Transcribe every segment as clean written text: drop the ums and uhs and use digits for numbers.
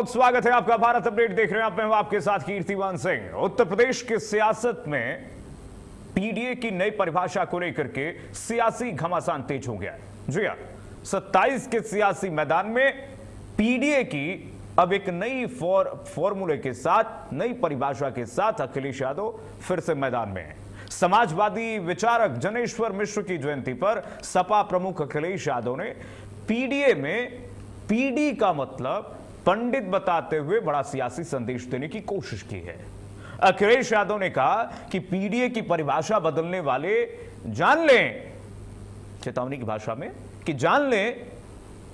स्वागत है आपका भारत अपडेट देख रहे हैं आप। मैं हूं आपके साथ कीर्तिमान सिंह। उत्तर प्रदेश की सियासत में पीडीए की नई परिभाषा को लेकर के सियासी घमासान तेज हो गया है। जी हां, 27 के सियासी मैदान में पीडीए की अब एक नई फॉर्मूले के साथ, नई परिभाषा के साथ अखिलेश यादव फिर से मैदान में है। समाजवादी विचारक जनेश्वर मिश्र की जयंती पर सपा प्रमुख अखिलेश यादव ने पीडीए में पीडी का मतलब पंडित बताते हुए बड़ा सियासी संदेश देने की कोशिश की है। अखिलेश यादव ने कहा कि पीडीए की परिभाषा बदलने वाले जान लें, चेतावनी की भाषा में, कि जान लें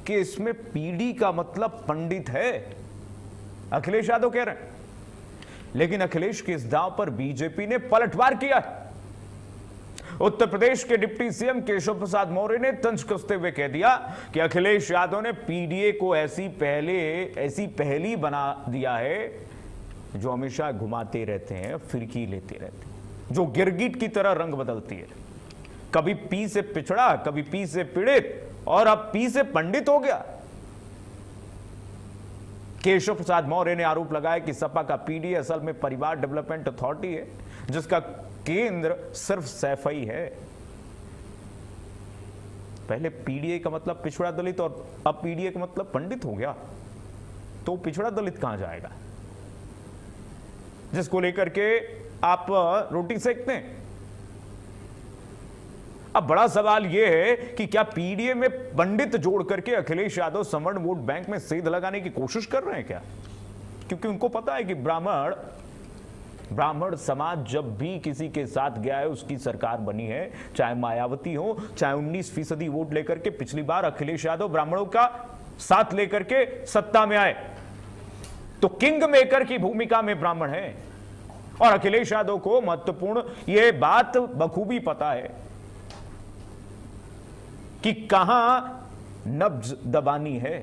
कि इसमें पीडी का मतलब पंडित है, अखिलेश यादव कह रहे हैं। लेकिन अखिलेश के इस दांव पर बीजेपी ने पलटवार किया है। उत्तर प्रदेश के डिप्टी सीएम केशव प्रसाद मौर्य ने तंज कसते हुए कह दिया कि अखिलेश यादव ने पीडीए को ऐसी पहली बना दिया है जो हमेशा घुमाते रहते हैं, फिरकी लेते रहते हैं, जो गिरगिट की तरह रंग बदलती है। कभी पी से पिछड़ा, कभी पी से पीड़ित, और अब पी से पंडित हो गया। केशव प्रसाद मौर्य ने आरोप लगाया कि सपा का पीडीए असल में परिवार डेवलपमेंट अथॉरिटी है, जिसका केंद्र सिर्फ सैफई है। पहले पीडीए का मतलब पिछड़ा दलित और अब पीडीए का मतलब पंडित हो गया, तो पिछड़ा दलित कहां जाएगा, जिसको लेकर के आप रोटी सेकते हैं। अब बड़ा सवाल यह है कि क्या पीडीए में पंडित जोड़ करके अखिलेश यादव सवर्ण वोट बैंक में सेंध लगाने की कोशिश कर रहे हैं क्या? क्योंकि उनको पता है कि ब्राह्मण समाज जब भी किसी के साथ गया है उसकी सरकार बनी है, चाहे मायावती हो, चाहे 19% वोट लेकर के पिछली बार अखिलेश यादव ब्राह्मणों का साथ लेकर के सत्ता में आए, तो किंग मेकर की भूमिका में ब्राह्मण है। और अखिलेश यादव को महत्वपूर्ण यह बात बखूबी पता है कि कहां नब्ज दबानी है।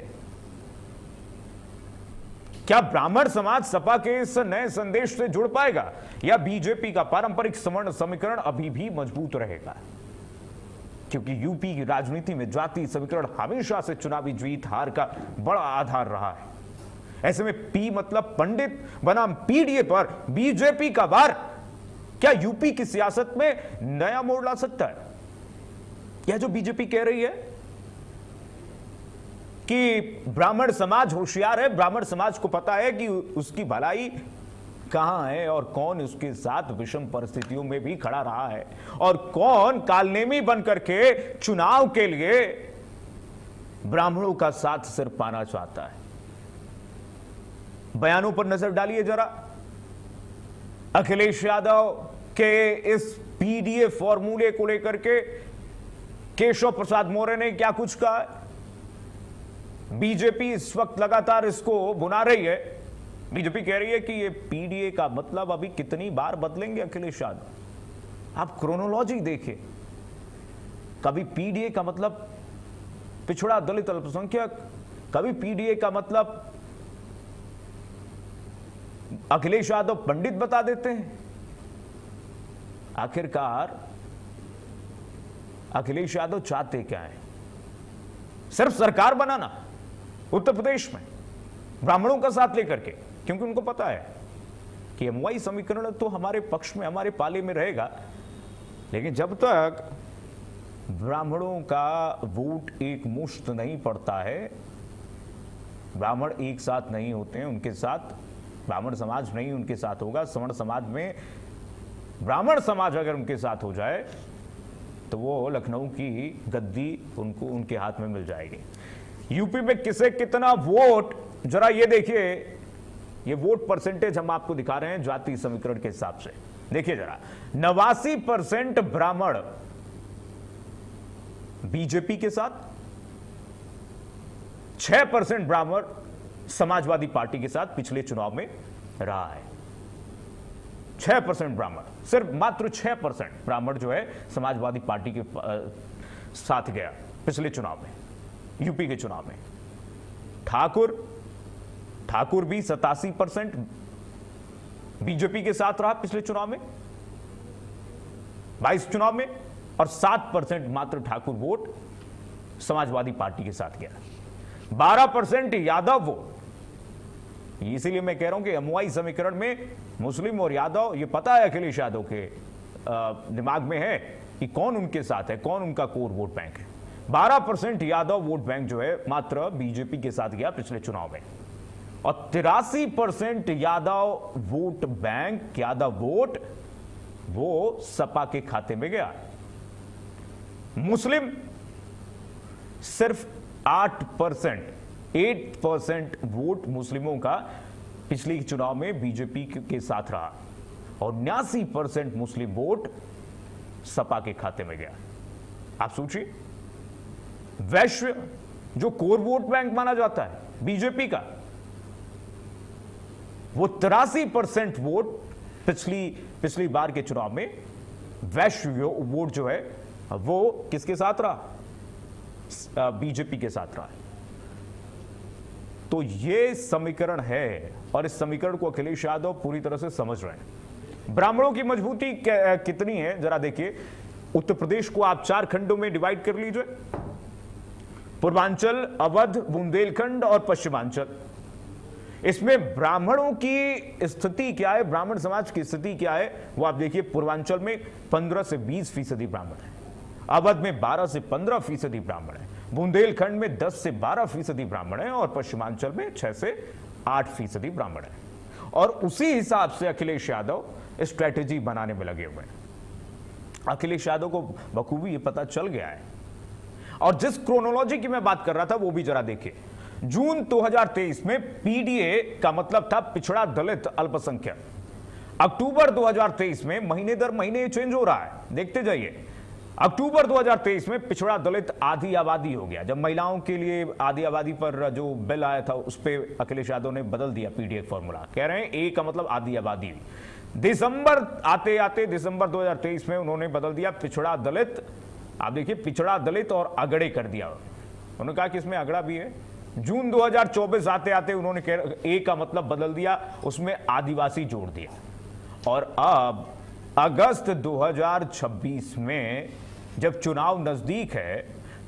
क्या ब्राह्मण समाज सपा के इस नए संदेश से जुड़ पाएगा, या बीजेपी का पारंपरिक सवर्ण समीकरण अभी भी मजबूत रहेगा? क्योंकि यूपी की राजनीति में जाति समीकरण हमेशा से चुनावी जीत हार का बड़ा आधार रहा है। ऐसे में पी मतलब पंडित बनाम पीडीए पर बीजेपी का वार क्या यूपी की सियासत में नया मोड़ ला सकता है? यह जो बीजेपी कह रही है कि ब्राह्मण समाज होशियार है, ब्राह्मण समाज को पता है कि उसकी भलाई कहां है और कौन उसके साथ विषम परिस्थितियों में भी खड़ा रहा है, और कौन कालनेमी बनकर के चुनाव के लिए ब्राह्मणों का साथ सिर्फ पाना चाहता है। बयानों पर नजर डालिए जरा। अखिलेश यादव के इस पीडीए फॉर्मूले को लेकर के केशव प्रसाद मौर्य ने क्या कुछ कहा। बीजेपी इस वक्त लगातार इसको बुना रही है। बीजेपी कह रही है कि ये पीडीए का मतलब अभी कितनी बार बदलेंगे अखिलेश यादव। आप क्रोनोलॉजी देखिए, कभी पीडीए का मतलब पिछड़ा दलित अल्पसंख्यक, कभी पीडीए का मतलब अखिलेश यादव पंडित बता देते हैं। आखिरकार अखिलेश यादव चाहते क्या है? सिर्फ सरकार बनाना उत्तर प्रदेश में ब्राह्मणों का साथ लेकर के, क्योंकि उनको पता है कि एमवाई समीकरण तो हमारे पक्ष में, हमारे पाले में रहेगा, लेकिन जब तक ब्राह्मणों का वोट एक मुश्त नहीं पड़ता है, ब्राह्मण एक साथ नहीं होते हैं, उनके साथ ब्राह्मण समाज नहीं उनके साथ होगा। सवर्ण समाज में ब्राह्मण समाज अगर उनके साथ हो जाए तो वो लखनऊ की गद्दी उनको उनके हाथ में मिल जाएगी। यूपी में किसे कितना वोट, जरा ये देखिए, ये वोट परसेंटेज हम आपको दिखा रहे हैं जाति समीकरण के हिसाब से। देखिए जरा, 89% ब्राह्मण बीजेपी के साथ, 6% ब्राह्मण समाजवादी पार्टी के साथ पिछले चुनाव में रहा है। 6% ब्राह्मण, सिर्फ मात्र 6% ब्राह्मण जो है समाजवादी पार्टी के साथ गया पिछले चुनाव में, यूपी के चुनाव में। ठाकुर भी 87% बीजेपी के साथ रहा पिछले चुनाव में, 22 चुनाव में, और 7% मात्र ठाकुर वोट समाजवादी पार्टी के साथ गया। 12% यादव वोट इसीलिए मैं कह रहा हूं कि एमवाई समीकरण में मुस्लिम और यादव, ये पता है अखिलेश यादव के दिमाग में है कि कौन उनके साथ है, कौन उनका कोर वोट बैंक है। 12% यादव वोट बैंक जो है मात्र बीजेपी के साथ गया पिछले चुनाव में, और 83% Yadav vote bank, Yadav vote वो सपा के खाते में गया। मुस्लिम सिर्फ 8% वोट मुस्लिमों का पिछले चुनाव में बीजेपी के साथ रहा, और 89% मुस्लिम वोट सपा के खाते में गया। आप सोचिए, वैश्य जो कोर वोट बैंक माना जाता है बीजेपी का, वो 83% वोट पिछली बार के चुनाव में वैश्य वोट जो है वो किसके साथ रहा? बीजेपी के साथ रहा। तो ये समीकरण है, और इस समीकरण को अखिलेश यादव पूरी तरह से समझ रहे हैं। ब्राह्मणों की मजबूती कितनी है जरा देखिए। उत्तर प्रदेश को आप 4 खंडों में डिवाइड कर लीजिए, पूर्वांचल, अवध, बुंदेलखंड और पश्चिमांचल। इसमें ब्राह्मणों की स्थिति क्या है, ब्राह्मण समाज की स्थिति क्या है, वो आप देखिए। पूर्वांचल में 15 से 20% ब्राह्मण है, अवध में 12 से 15% ब्राह्मण है, बुंदेलखंड में 10 से 12% ब्राह्मण है, और पश्चिमांचल में 6 से 8% ब्राह्मण है। और उसी हिसाब से अखिलेश यादव स्ट्रैटेजी बनाने में लगे हुए हैं। अखिलेश यादव को बखूबी ये पता चल गया है। और जिस क्रोनोलॉजी की मैं बात कर रहा था वो भी जरा देखिए। जून 2023 में पीडीए का मतलब था पिछड़ा, दलित, अल्पसंख्यक। अक्टूबर 2023 में महीने दर महीने चेंज हो रहा है, देखते जाइए। अक्टूबर 2023 में पिछड़ा, दलित, आधी आबादी हो गया। जब महिलाओं के लिए आधी आबादी पर जो बिल आया था उस पर अखिलेश यादव ने बदल दिया पीडीए फॉर्मूला, कह रहे हैं ए का मतलब आधी आबादी। दिसंबर आते आते दिसंबर 2023 में उन्होंने बदल दिया पिछड़ा, दलित, आप देखिए पिछड़ा, दलित और अगड़े कर दिया। उन्होंने कहा कि इसमें अगड़ा भी है। जून 2024 आते आते उन्होंने ए का मतलब बदल दिया, उसमें आदिवासी जोड़ दिया। और अब अगस्त 2026 में जब चुनाव नजदीक है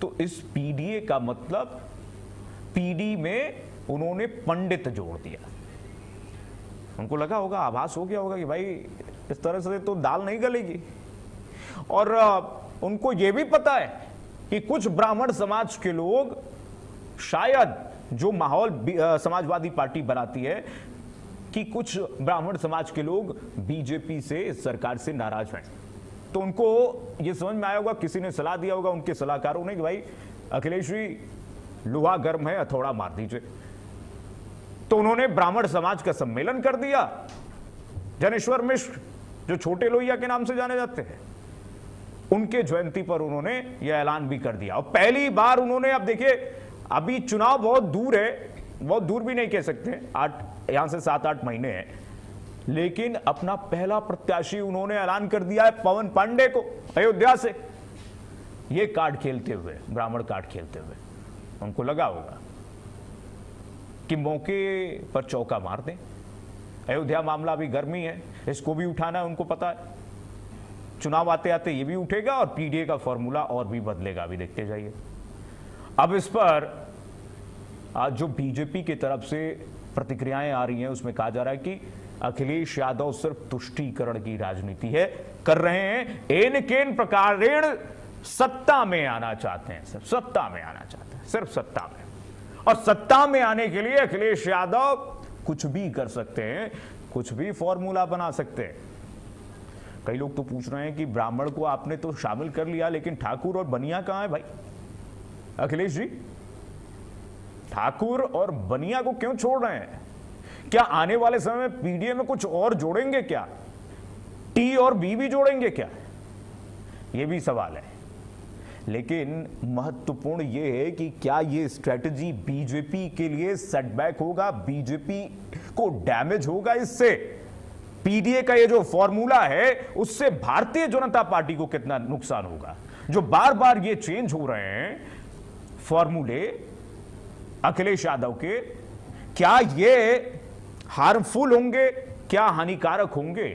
तो इस पीडीए का मतलब पीडी में उन्होंने पंडित जोड़ दिया। उनको लगा होगा, आभास हो गया होगा कि भाई इस तरह से तो दाल नहीं गलेगी। और उनको यह भी पता है कि कुछ ब्राह्मण समाज के लोग, शायद जो माहौल समाजवादी पार्टी बनाती है, कि कुछ ब्राह्मण समाज के लोग बीजेपी से, सरकार से नाराज हैं। तो उनको यह समझ में आया होगा, किसी ने सलाह दिया होगा उनके सलाहकारों ने कि भाई अखिलेश जी लोहा गर्म है, हथौड़ा मार दीजिए। तो उन्होंने ब्राह्मण समाज का सम्मेलन कर दिया। जनेश्वर मिश्र जो छोटे लोहिया के नाम से जाने जाते हैं, उनके जयंती पर उन्होंने यह ऐलान भी कर दिया। और पहली बार उन्होंने, अब देखिए अभी चुनाव बहुत दूर है, बहुत दूर भी नहीं कह सकते, यहां से 7-8 महीने हैं, लेकिन अपना पहला प्रत्याशी उन्होंने ऐलान कर दिया है पवन पांडे को अयोध्या से। ये कार्ड खेलते हुए, ब्राह्मण कार्ड खेलते हुए उनको लगा होगा कि मौके पर चौका मार दें। अयोध्या मामला अभी गर्मी है, इसको भी उठाना है, उनको पता है। चुनाव आते आते ये भी उठेगा और पीडीए का फॉर्मूला और भी बदलेगा, अभी देखते जाइए। अब इस पर आज जो बीजेपी की तरफ से प्रतिक्रियाएं आ रही हैं उसमें कहा जा रहा है कि अखिलेश यादव सिर्फ तुष्टीकरण की राजनीति है कर रहे हैं, एन केन प्रकारेण सत्ता में आना चाहते हैं, सिर्फ सत्ता में आना चाहते हैं, सिर्फ सत्ता में। और सत्ता में आने के लिए अखिलेश यादव कुछ भी कर सकते हैं, कुछ भी फॉर्मूला बना सकते हैं। कई लोग तो पूछ रहे हैं कि ब्राह्मण को आपने तो शामिल कर लिया, लेकिन ठाकुर और बनिया कहां है भाई? अखिलेश जी ठाकुर और बनिया को क्यों छोड़ रहे हैं? क्या आने वाले समय में पीडीए में कुछ और जोड़ेंगे क्या? टी और बी भी जोड़ेंगे क्या? यह भी सवाल है। लेकिन महत्वपूर्ण यह है कि क्या यह स्ट्रेटजी बीजेपी के लिए सेटबैक होगा, बीजेपी को डैमेज होगा इससे? पीडीए का ये जो फॉर्मूला है उससे भारतीय जनता पार्टी को कितना नुकसान होगा? जो बार बार ये चेंज हो रहे हैं फॉर्मूले अखिलेश यादव के, क्या ये हार्मफुल होंगे, क्या हानिकारक होंगे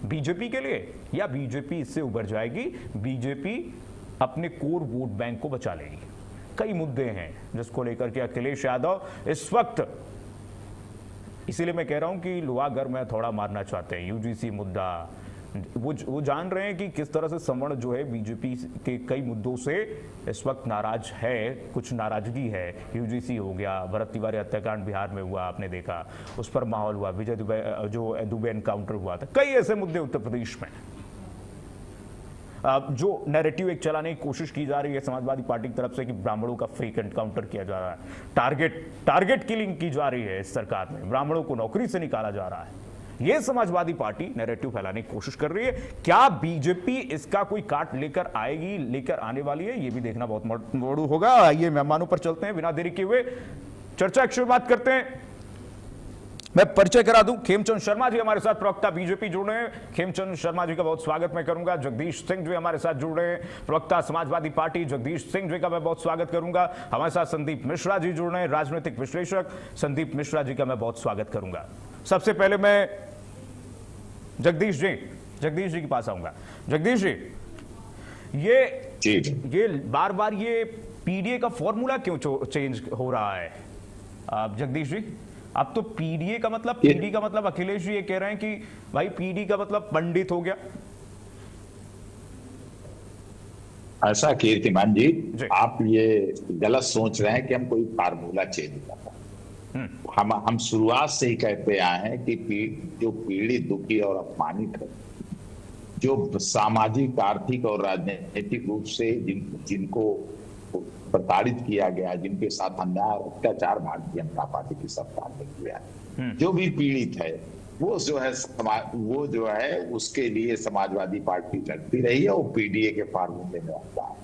बीजेपी के लिए, या बीजेपी इससे उबर जाएगी, बीजेपी अपने कोर वोट बैंक को बचा लेगी? कई मुद्दे हैं जिसको लेकर के अखिलेश यादव इस वक्त इसीलिए मैं कह रहा हूं कि लोहा घर में थोड़ा मारना चाहते हैं। यूजीसी मुद्दा, वो जान रहे हैं कि किस तरह से सवर्ण जो है बीजेपी के कई मुद्दों से इस वक्त नाराज है, कुछ नाराजगी है। यूजीसी हो गया, भरत तिवारी हत्याकांड बिहार में हुआ, आपने देखा, उस पर माहौल हुआ, विजय दुबे जो दुबे एनकाउंटर हुआ था, कई ऐसे मुद्दे उत्तर प्रदेश में जो नैरेटिव एक चलाने की कोशिश की जा रही है समाजवादी पार्टी की तरफ से कि ब्राह्मणों का फेक एनकाउंटर किया जा रहा है, टारगेट किलिंग की जा रही है इस सरकार में, ब्राह्मणों को नौकरी से निकाला जा रहा है। यह समाजवादी पार्टी नैरेटिव फैलाने की कोशिश कर रही है। क्या बीजेपी इसका कोई काट लेकर आएगी, लेकर आने वाली है, यह भी देखना बहुत मोड़ू होगा। आइए मेहमानों पर चलते हैं, बिना देरी किए हुए चर्चा की शुरुआत करते हैं। मैं परिचय करा दूं, खेमचंद शर्मा जी हमारे साथ प्रवक्ता बीजेपी जुड़ रहे हैं। खेमचंद शर्मा जी का बहुत स्वागत मैं करूंगा। जगदीश सिंह जी हमारे साथ जुड़ रहे हैं, प्रवक्ता समाजवादी पार्टी, जगदीश सिंह जी का मैं बहुत स्वागत करूंगा। हमारे साथ संदीप मिश्रा जी जुड़ रहे हैं, राजनीतिक विश्लेषक, संदीप मिश्रा जी का मैं बहुत स्वागत करूंगा। सबसे पहले मैं जगदीश जी के पास आऊंगा। जगदीश जी, ये बार बार ये पीडीए का फॉर्मूला क्यों चेंज हो रहा है? जगदीश जी, अब तो पीडीए का मतलब, पीडी का मतलब अखिलेश जी ये कह रहे हैं कि भाई पीडी का मतलब पंडित हो गया। ऐसा कीर्तिमान जी, आप ये गलत सोच रहे हैं कि हम कोई फार्मूला चेंज कर रहे हैं। हम शुरुआत से ही कहते आए हैं कि जो पीड़ित, दुखी और अपमानित है, जो सामाजिक, आर्थिक और राजनीतिक रूप से जिनको प्रताड़ित किया गया, जिनके साथ अन्याय और अत्याचार भारतीय जनता पार्टी की सरकार ने किया है, जो भी पीड़ित है वो जो है उसके लिए समाजवादी पार्टी लड़ती रही है। वो पीडीए के फार्मूले में आता है।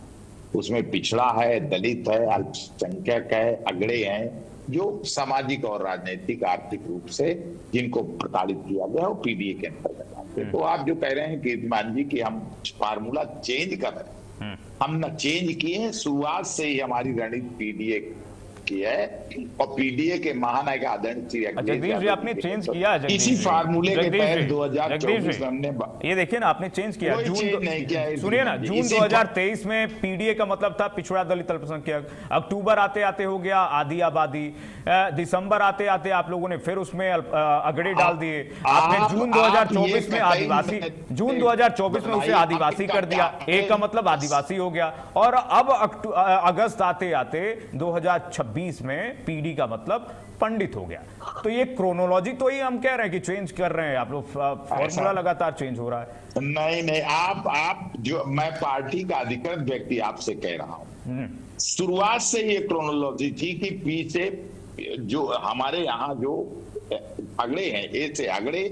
उसमें पिछड़ा है, दलित है, अल्पसंख्यक है, अगड़े हैं, जो सामाजिक और राजनीतिक, आर्थिक रूप से जिनको प्रताड़ित किया गया, वो पीडीए के अंतर्गत आते हैं। तो आप जो कह रहे हैं कीर्तिमान जी कि हम फार्मूला चेंज कर रहे हैं, हम न चेंज किए हैं। शुरुआत से ही हमारी रणनीति पीडीए की है और पीडीए के महानायक आदरणीय जगदीश जी आपने चेंज किया है, इसी फार्मूले के तहत 2024 में हमने, ये देखिए ना, आपने चेंज किया। सुनिए ना, जून 2023 में पीडीए का मतलब था पिछड़ा, दलित, अल्पसंख्यक। अक्टूबर आते आते हो गया आधी आबादी। दिसंबर आते आते आप लोगों ने फिर उसमें अगड़े डाल दिए। आपने जून 2024 में आदिवासी, जून 2024 में उसे आदिवासी कर दिया, एक का मतलब आदिवासी हो गया। और अब अगस्त आते आते 2026 में पीडी का मतलब पंडित हो गया। तो ये क्रोनोलॉजी तो ही हम कह रहे हैं कि चेंज कर रहे हैं आप लोग, फॉर्मूला लगातार चेंज हो रहा है। नहीं, आप जो, मैं पार्टी का अधिकृत व्यक्ति आपसे कह रहा हूं, शुरुआत से ये क्रोनोलॉजी थी कि पीछे जो हमारे यहाँ जो अगड़े हैं, ऐसे अगड़े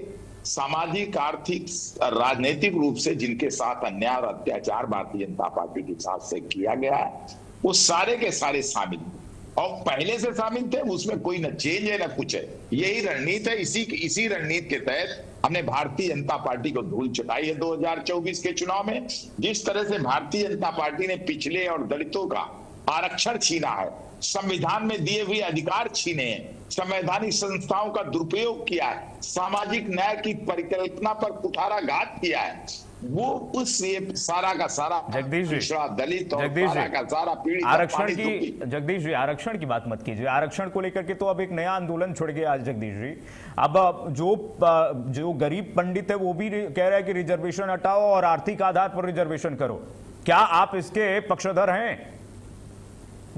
सामाजिक, आर्थिक, राजनीतिक रूप से जिनके साथ अन्याय और अत्याचार भारतीय जनता पार्टी के साथ से किया गया है, वो सारे के सारे शामिल और पहले से शामिल थे। उसमें कोई न चेंज है न कुछ है, यही रणनीति है। इसी रणनीति के तहत हमने भारतीय जनता पार्टी को धूल चटाई है 2024 के चुनाव में। जिस तरह से भारतीय जनता पार्टी ने पिछले और दलितों का आरक्षण छीना है, संविधान में दिए हुए अधिकार छीने हैं, संवैधानिक संस्थाओं का दुरुपयोग किया है, सामाजिक न्याय की परिकल्पना पर कुठाराघात किया है, वो उस सारा का सारा जगदीश जी, दलित और सारा का सारा पीड़ित आरक्षण की, जगदीश जी आरक्षण की बात मत कीजिए। आरक्षण को लेकर के तो अब एक नया आंदोलन छिड़ गया आज जगदीश जी। अब जो गरीब पंडित है वो भी कह रहा है कि रिजर्वेशन हटाओ और आर्थिक आधार पर रिजर्वेशन करो। क्या आप इसके पक्षधर हैं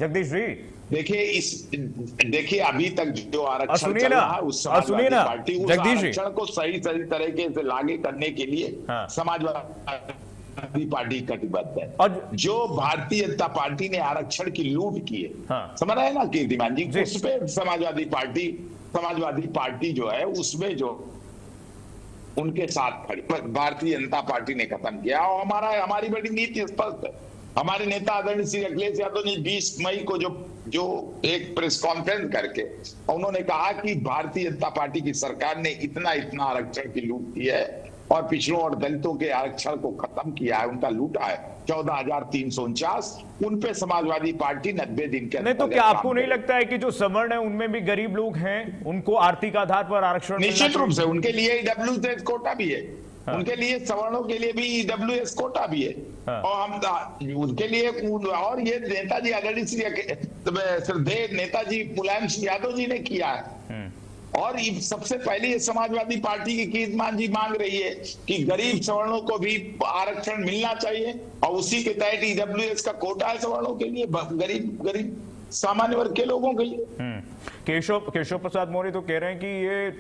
जगदीश जी? देखिए अभी तक जो आरक्षण चल रहा है, उस समाजवादी पार्टी उस आरक्षण को सही तरीके से लागू करने के लिए समाजवादी पार्टी कटिबद्ध है। और जो भारतीय जनता पार्टी ने आरक्षण की लूट की है, समझ रहे हैं ना कीर्तिमान जी, उस पे समाजवादी पार्टी जो है उसमें जो उनके साथ खड़ी भारतीय जनता पार्टी ने खत्म किया। और हमारी बड़ी नीति स्पष्ट है। हमारे नेता आदरणीय श्री अखिलेश यादव ने 20 मई को जो एक प्रेस कॉन्फ्रेंस करके उन्होंने कहा कि भारतीय जनता पार्टी की सरकार ने इतना आरक्षण की लूट की है और पिछड़ों और दलितों के आरक्षण को खत्म किया है, उनका लूटा है 14,349। उन पे समाजवादी पार्टी 90 दिन के नहीं। तो क्या आपको नहीं लगता है कि जो सवर्ण है उनमें भी गरीब लोग हैं, उनको आर्थिक आधार पर आरक्षण? निश्चित रूप से उनके लिए ईडब्ल्यूएस कोटा भी है, उनके लिए सवर्णों के लिए भी ईडब्ल्यूएस कोटा भी है। और हम उनके लिए, और ये नेताजी आदरणीय श्री नेताजी मुलायम सिंह यादव जी ने किया है। और सबसे पहले ये समाजवादी पार्टी की कीर्तिमान जी मांग रही है कि गरीब सवर्णों को भी आरक्षण मिलना चाहिए, और उसी के तहत ईडब्ल्यूएस का कोटा है सवर्णों के लिए, गरीब सामान्य वर्ग के लोगों के लिए। केशव प्रसाद मौर्य तो कह रहे हैं कि ये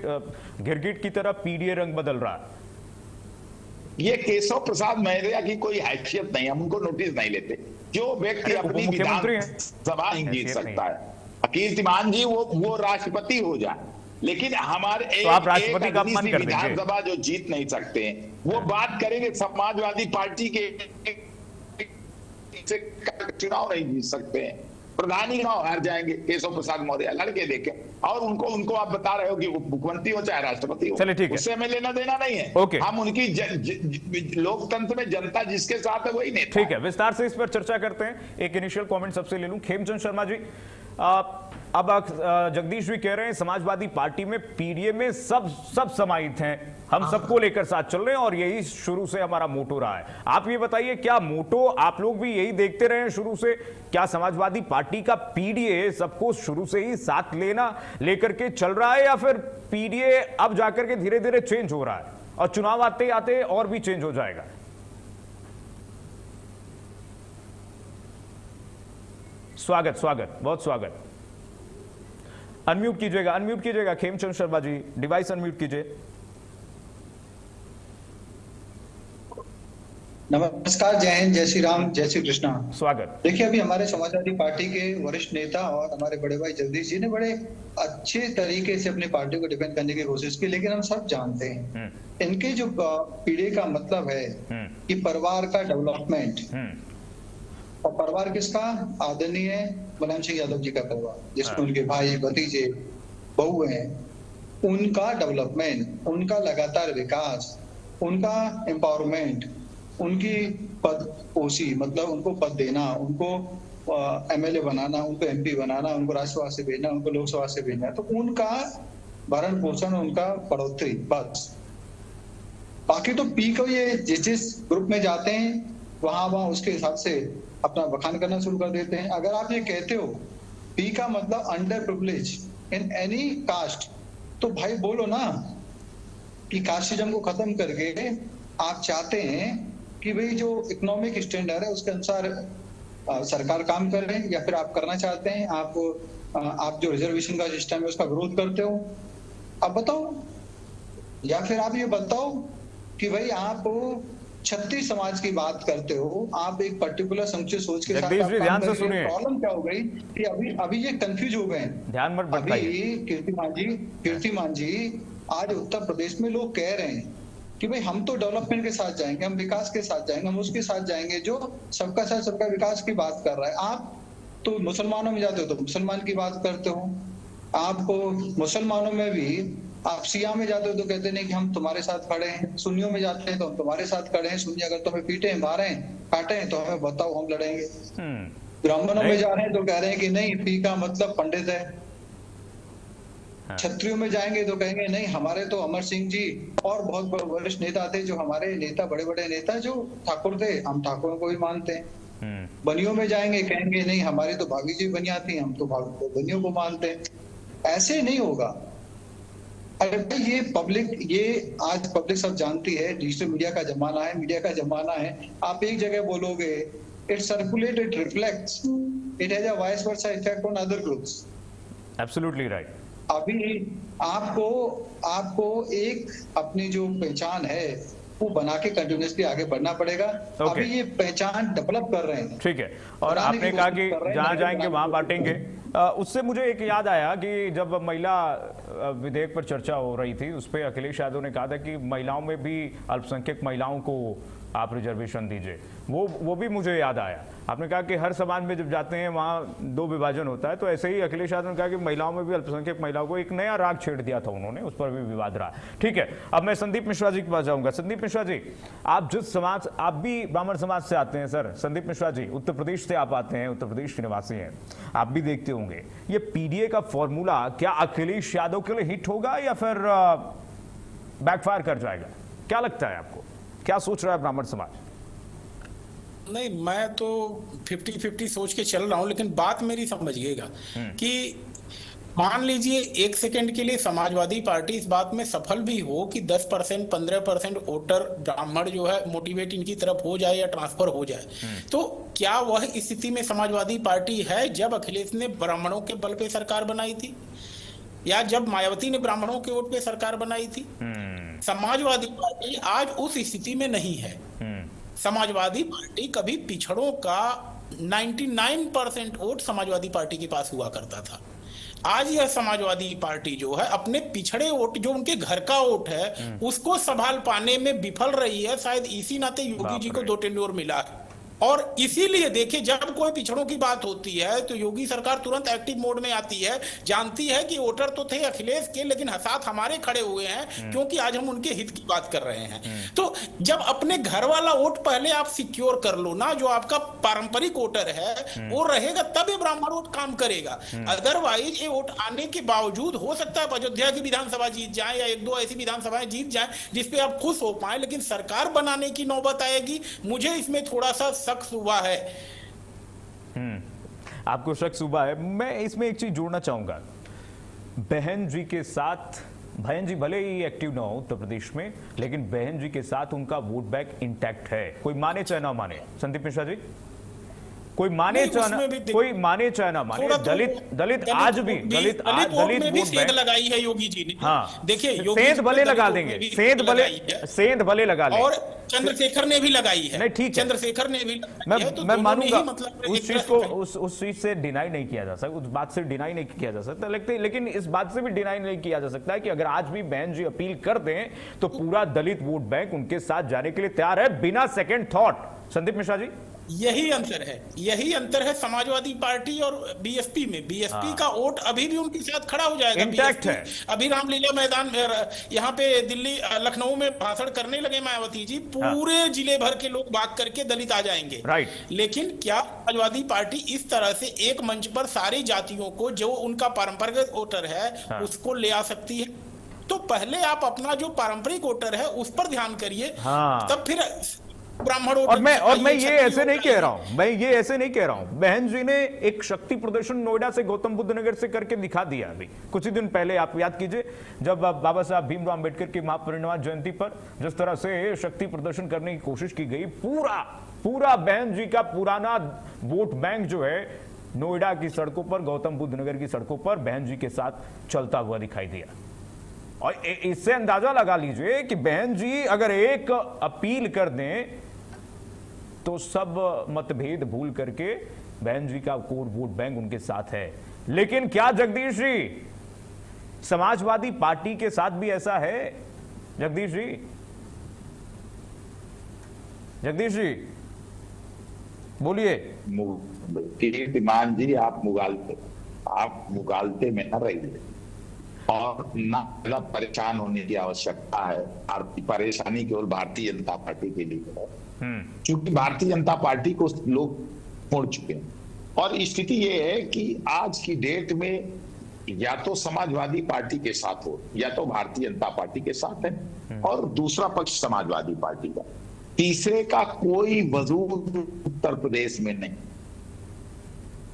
गिरगिट की तरह पीडीए रंग बदल रहा है। ये केशव प्रसाद मौर्य की कोई हैसियत नहीं, हम उनको नोटिस नहीं लेते। जो व्यक्ति अपनी विधानसभा नहीं जीत सकता है, कीर्तिमान जी वो राष्ट्रपति हो जाए, लेकिन हमारे तो आप राष्ट्रपति का अपमान कर देंगे। विधानसभा जो जीत नहीं सकते हैं, वो बात करेंगे समाजवादी पार्टी के चुनाव नहीं जीत सकते हैं, प्रधानी चुनाव हार जाएंगे केशव प्रसाद मौर्य, लड़के देखे। और उनको आप बता रहे हो कि मुख्यमंत्री हो चाहे राष्ट्रपति हो, चलिए ठीक है, उससे हमें लेना देना नहीं है। ओके, हम उनकी लोकतंत्र में जनता जिसके साथ है वही नेता। ठीक है, विस्तार से इस पर चर्चा करते हैं। एक इनिशियल कमेंट सबसे ले लूं, खेमचंद शर्मा जी। अब जगदीश भी कह रहे हैं समाजवादी पार्टी में पीडीए में सब समाहित हैं, हम सबको लेकर साथ चल रहे हैं और यही शुरू से हमारा मोटो रहा है। आप ये बताइए, क्या मोटो आप लोग भी यही देखते रहे हैं शुरू से? क्या समाजवादी पार्टी का पीडीए सबको शुरू से ही साथ लेकर के चल रहा है, या फिर पीडीए अब जाकर के धीरे धीरे चेंज हो रहा है और चुनाव आते आते और भी चेंज हो जाएगा? स्वागत, बहुत स्वागत। अनम्यूट कीजिएगा खेमचंद शर्मा जी, डिवाइस अनम्यूट कीजिए। नमस्कार, जय हिंद, जय श्री राम, जय श्री कृष्णा। स्वागत। देखिए, अभी हमारे समाजवादी पार्टी के वरिष्ठ नेता और हमारे बड़े भाई जगदीश जी ने बड़े अच्छे तरीके से अपनी पार्टी को डिफेंड करने की कोशिश की, लेकिन हम सब जानते हैं इनके जो पीढ़ी का मतलब है कि परिवार का डेवलपमेंट, और परिवार किसका? आदरणीय मुलायम सिंह यादव जी का परिवार, जिसमें उनके भाई, भतीजे, बहू हैं, उनका डेवलपमेंट, उनका लगातार विकास, उनका एम्पावरमेंट, उनकी पदपोशी, मतलब उनको पद देना, उनको एमएलए बनाना, उनको एमपी बनाना, उनको राज्यसभा से भेजना, उनको लोकसभा से भेजना, तो उनका भरण पोषण, उनका बढ़ोतरी, बस। बाकी तो पी को ये जिस ग्रुप में जाते हैं वहां उसके हिसाब से अपना बखान करना शुरू कर देते हैं। अगर आप ये कहते हो पी का मतलब under privilege in any caste, तो भाई बोलो ना कि कास्टिज्म को खत्म करके आप चाहते हैं कि भाई जो इकोनॉमिक स्टैंडर्ड है उसके अनुसार सरकार काम कर रहे हैं, या फिर आप करना चाहते हैं आप जो रिजर्वेशन का सिस्टम है उसका विरोध करते हो? अब बताओ। या फिर आप ये बताओ कि भाई आप क्षत्रिय समाज की बात करते हो, आप एक पर्टिकुलर संकुचित सोच के साथ ध्यान से सुनिए। प्रॉब्लम क्या हो गई कि अभी ये कंफ्यूज हो गए। ध्यान मत भटकाइए। कीर्तिमान जी, आज उत्तर प्रदेश में लोग कह रहे हैं कि भाई हम तो डेवलपमेंट के साथ जाएंगे, हम विकास के साथ जाएंगे, हम उसके साथ जाएंगे जो सबका साथ सबका विकास की बात कर रहा है। आप तो मुसलमानों में जाते हो तो मुसलमान की बात करते हो, आपको मुसलमानों में भी आप शिया में जाते हो तो कहते नहीं कि हम तुम्हारे साथ खड़े हैं, सुन्नियों में जाते हैं तो हम तुम्हारे साथ खड़े हैं, सुन्नी अगर तुम्हें पीटे हैं, मारे हैं, काटे हैं तो हमें बताओ, हम लड़ेंगे। ब्राह्मणों में जा रहे हैं तो कह रहे हैं कि नहीं, पी का मतलब पंडित है। क्षत्रियों में जाएंगे तो कहेंगे नहीं, हमारे तो अमर सिंह जी और बहुत वरिष्ठ नेता थे, जो हमारे नेता, बड़े बड़े नेता जो ठाकुर थे, हम ठाकुरों को भी मानते हैं। बनियों में जाएंगे, कहेंगे नहीं, हमारी तो भाभी जी बनिया थी, हम तो बनियों को मानते हैं। ऐसे नहीं होगा। अरे भाई, ये आज पब्लिक सब जानती है, डिजिटल मीडिया का जमाना है, मीडिया का जमाना है। आप एक जगह बोलोगे, it circulate, it reflects, it has a vice versa effect on other groups. Absolutely right. अभी आपको एक अपनी जो पहचान है वो बना के कंटिन्यूसली आगे बढ़ना पड़ेगा। अभी ये पहचान डेवलप कर रहे हैं। ठीक है, और आपने कहा कि जहां जाएंगे वहां बांटेंगे। उससे मुझे एक याद आया कि जब महिला विधेयक पर चर्चा हो रही थी, उस पर अखिलेश यादव ने कहा था कि महिलाओं में भी, अल्पसंख्यक महिलाओं को आप रिजर्वेशन दीजिए। वो भी मुझे याद आया। आपने कहा कि हर समाज में जब जाते हैं वहाँ दो विभाजन होता है, तो ऐसे ही अखिलेश यादव ने कहा कि महिलाओं में भी, अल्पसंख्यक महिलाओं को एक नया राग छेड़ दिया था उन्होंने, उस पर भी विवाद रहा। ठीक है, अब मैं संदीप मिश्रा जी के पास जाऊंगा। संदीप मिश्रा जी, आप जिस समाज, आप भी ब्राह्मण समाज से आते हैं सर। संदीप मिश्रा जी, उत्तर प्रदेश से आप आते हैं, उत्तर प्रदेश के निवासी हैं, आप भी देखते होंगे ये पीडीए का फॉर्मूला क्या अखिलेश यादव के लिए हिट होगा या फिर बैकफायर कर जाएगा? क्या लगता है आपको, क्या सोच रहा है ब्राह्मण समाज? नहीं, मैं तो 50-50 सोच के चल रहा हूं, लेकिन बात मेरी समझिएगा कि मान लीजिए एक सेकंड के लिए समाजवादी पार्टी इस बात में सफल भी हो कि 10% 15% वोटर ब्राह्मण जो है मोटिवेट इनकी तरफ हो जाए या ट्रांसफर हो जाए, तो क्या वह स्थिति में समाजवादी पार्टी है जब अखिलेश ने ब्राह्मणों के बल पे सरकार बनाई थी या जब मायावती ने ब्राह्मणों के वोट पे सरकार बनाई थी? समाजवादी पार्टी आज उस स्थिति में नहीं है। समाजवादी पार्टी कभी पिछड़ों का 99% वोट समाजवादी पार्टी के पास हुआ करता था। आज यह समाजवादी पार्टी जो है अपने पिछड़े वोट, जो उनके घर का वोट है, उसको संभाल पाने में विफल रही है। शायद इसी नाते योगी जी को 2 टेन्योर मिला है। और इसीलिए देखिए, जब कोई पिछड़ों की बात होती है तो योगी सरकार तुरंत एक्टिव मोड में आती है। जानती है कि वोटर तो थे अखिलेश के, लेकिन साथ हमारे खड़े हुए हैं क्योंकि आज हम उनके हित की बात कर रहे हैं। तो जब अपने घर वाला वोट पहले आप सिक्योर कर लो ना, जो आपका पारंपरिक वोटर है वो रहेगा, तब ये ब्राह्मण वोट काम करेगा। अदरवाइज ये वोट आने के बावजूद हो सकता है अयोध्या की विधानसभा जीत जाए या 1-2 ऐसी विधानसभाएं जीत जाए जिसपे आप खुश हो पाए, लेकिन सरकार बनाने की नौबत आएगी। मुझे इसमें थोड़ा सा शक हुआ है। आपको शक हुआ है। मैं इसमें एक चीज जोड़ना चाहूंगा, बहन जी के साथ, बहन जी भले ही एक्टिव ना हो उत्तर प्रदेश में, लेकिन बहन जी के साथ उनका वोट बैंक इंटैक्ट है। कोई माने चाहे ना माने, संदीप मिश्रा जी, कोई माने चाहे ना माने, दलित आज भी दलित वोट बैंक लगाई है योगी जी ने। हाँ, देखिए सेंध भले लगा देंगे, सेंध भले लगा लेंगे, और चंद्रशेखर ने भी लगाई है। नहीं, ठीक है, चंद्रशेखर ने भी मैं मानूंगा, उस चीज को उस चीज से डिनाई नहीं किया जा सकता, उस बात से डिनाई नहीं किया जा सकता, लेकिन इस बात से भी डिनाई नहीं किया जा सकता है कि अगर आज भी बहन जी अपील कर दें तो पूरा दलित वोट बैंक उनके साथ जाने के लिए तैयार है बिना सेकंड थॉट। संदीप मिश्रा जी, यही अंतर है समाजवादी पार्टी और बीएसपी में। बीएसपी का वोट अभी भी उनके साथ खड़ा हो जाएगा, इंटैक्ट है। अभी रामलीला मैदान यहाँ पे दिल्ली लखनऊ में भाषण करने लगे मायावती जी, पूरे जिले भर के लोग बात करके दलित आ जाएंगे। राइट। लेकिन क्या समाजवादी पार्टी इस तरह से एक मंच पर सारी जातियों को, जो उनका पारंपरिक वोटर है, उसको ले आ सकती है? तो पहले आप अपना जो पारंपरिक वोटर है उस पर ध्यान करिए, तब फिर ब्राह्मण। और मैं ये ऐसे नहीं कह रहा हूं, बहन जी ने एक शक्ति प्रदर्शन नोएडा से, गौतम बुद्ध नगर से करके दिखा दिया। अभी कुछ ही दिन पहले आप याद कीजिए, जब बाबा साहब भीमराव अंबेडकर की महापरिनिर्वाण जयंती पर जिस तरह से शक्ति प्रदर्शन करने की कोशिश की गई, पूरा बहन जी का पुराना वोट बैंक जो है नोएडा की सड़कों पर, गौतम बुद्ध नगर की सड़कों पर बहन जी के साथ चलता हुआ दिखाई दिया। और इससे अंदाजा लगा लीजिए कि बहन जी अगर एक अपील कर दें तो सब मतभेद भूल करके बहन जी का कोर वोट बैंक उनके साथ है। लेकिन क्या जगदीश जी, समाजवादी पार्टी के साथ भी ऐसा है? जगदीश जी बोलिए। कीर्तिमान जी, आप मुगालते में न रहिए और ना परेशान होने की आवश्यकता है। परेशानी केवल भारतीय जनता पार्टी के लिए है, क्योंकि भारतीय जनता पार्टी को लोग छोड़ चुके हैं। और स्थिति ये है कि आज की डेट में या तो समाजवादी पार्टी के साथ हो या तो भारतीय जनता पार्टी के साथ है, और दूसरा पक्ष समाजवादी पार्टी का, तीसरे का कोई वजूद उत्तर प्रदेश में नहीं।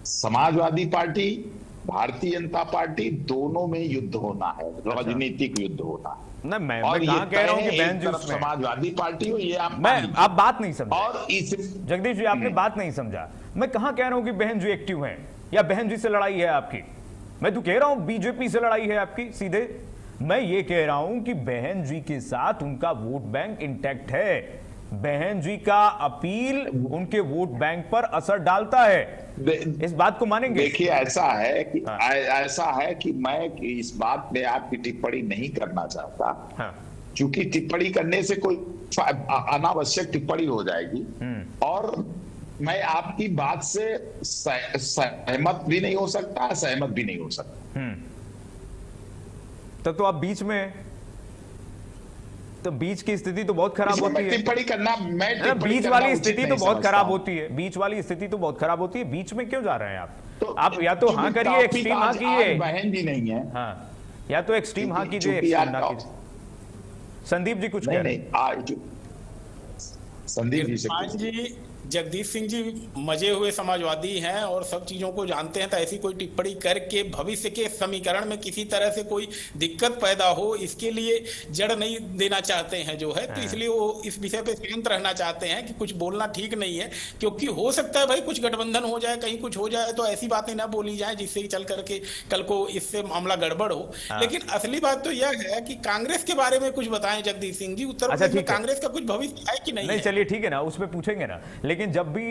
समाजवादी पार्टी, भारतीय जनता पार्टी, दोनों में युद्ध होना है, राजनीतिक युद्ध होना है। नहीं, मैं कहाँ कह रहा हूं कि बहन जी उसमें समाजवादी पार्टी हो, ये आप बात नहीं समझा। और जगदीश जी, आपने बात नहीं समझा। मैं कहाँ कह रहा हूं कि बहन जी एक्टिव हैं या बहन जी से लड़ाई है आपकी। मैं तो कह रहा हूं बीजेपी से लड़ाई है आपकी सीधे। मैं ये कह रहा हूं कि बहन जी के साथ उनका वोट बैंक इंटैक्ट है। बहन जी का अपील उनके वोट बैंक पर असर डालता है, इस बात को मानेंगे? देखिए, ऐसा है कि मैं इस बात में आपकी टिप्पणी नहीं करना चाहता, क्योंकि टिप्पणी करने से कोई अनावश्यक टिप्पणी हो जाएगी, और मैं आपकी बात से सहमत भी नहीं हो सकता, सहमत भी नहीं हो सकता। तो आप बीच में, तो बीच की स्थिति तो बहुत खराब होती है। टिप्पणी करना, बीच वाली स्थिति तो बहुत खराब होती है, बीच वाली स्थिति तो बहुत खराब होती है। बीच में क्यों जा रहे हैं आप? आप या तो हाँ करिए, एक्सट्रीम हाँ कीजिए, बहन जी नहीं है, हाँ, या तो एक्सट्रीम हाँ कीजिए, एक्सट्रीम ना कीजिए। संदीप जी कुछ कह रहे हैं? संदीप जी से जगदीश सिंह जी मजे हुए समाजवादी हैं और सब चीजों को जानते हैं, तो ऐसी कोई टिप्पणी करके भविष्य के समीकरण में किसी तरह से कोई दिक्कत पैदा हो, इसके लिए जड़ नहीं देना चाहते हैं जो है, तो इसलिए वो इस विषय पे शांत रहना चाहते हैं कि कुछ बोलना ठीक नहीं है, क्योंकि हो सकता है भाई कुछ गठबंधन हो जाए, कहीं कुछ हो जाए, तो ऐसी बातें ना बोली जाए जिससे चल करके कल को इससे मामला गड़बड़ हो। लेकिन असली बात तो यह है कि कांग्रेस के बारे में कुछ बताएं जगदीश सिंह जी, उत्तर प्रदेश में कांग्रेस का कुछ भविष्य है कि नहीं? चलिए ठीक है ना, उसमें पूछेंगे ना, लेकिन जब भी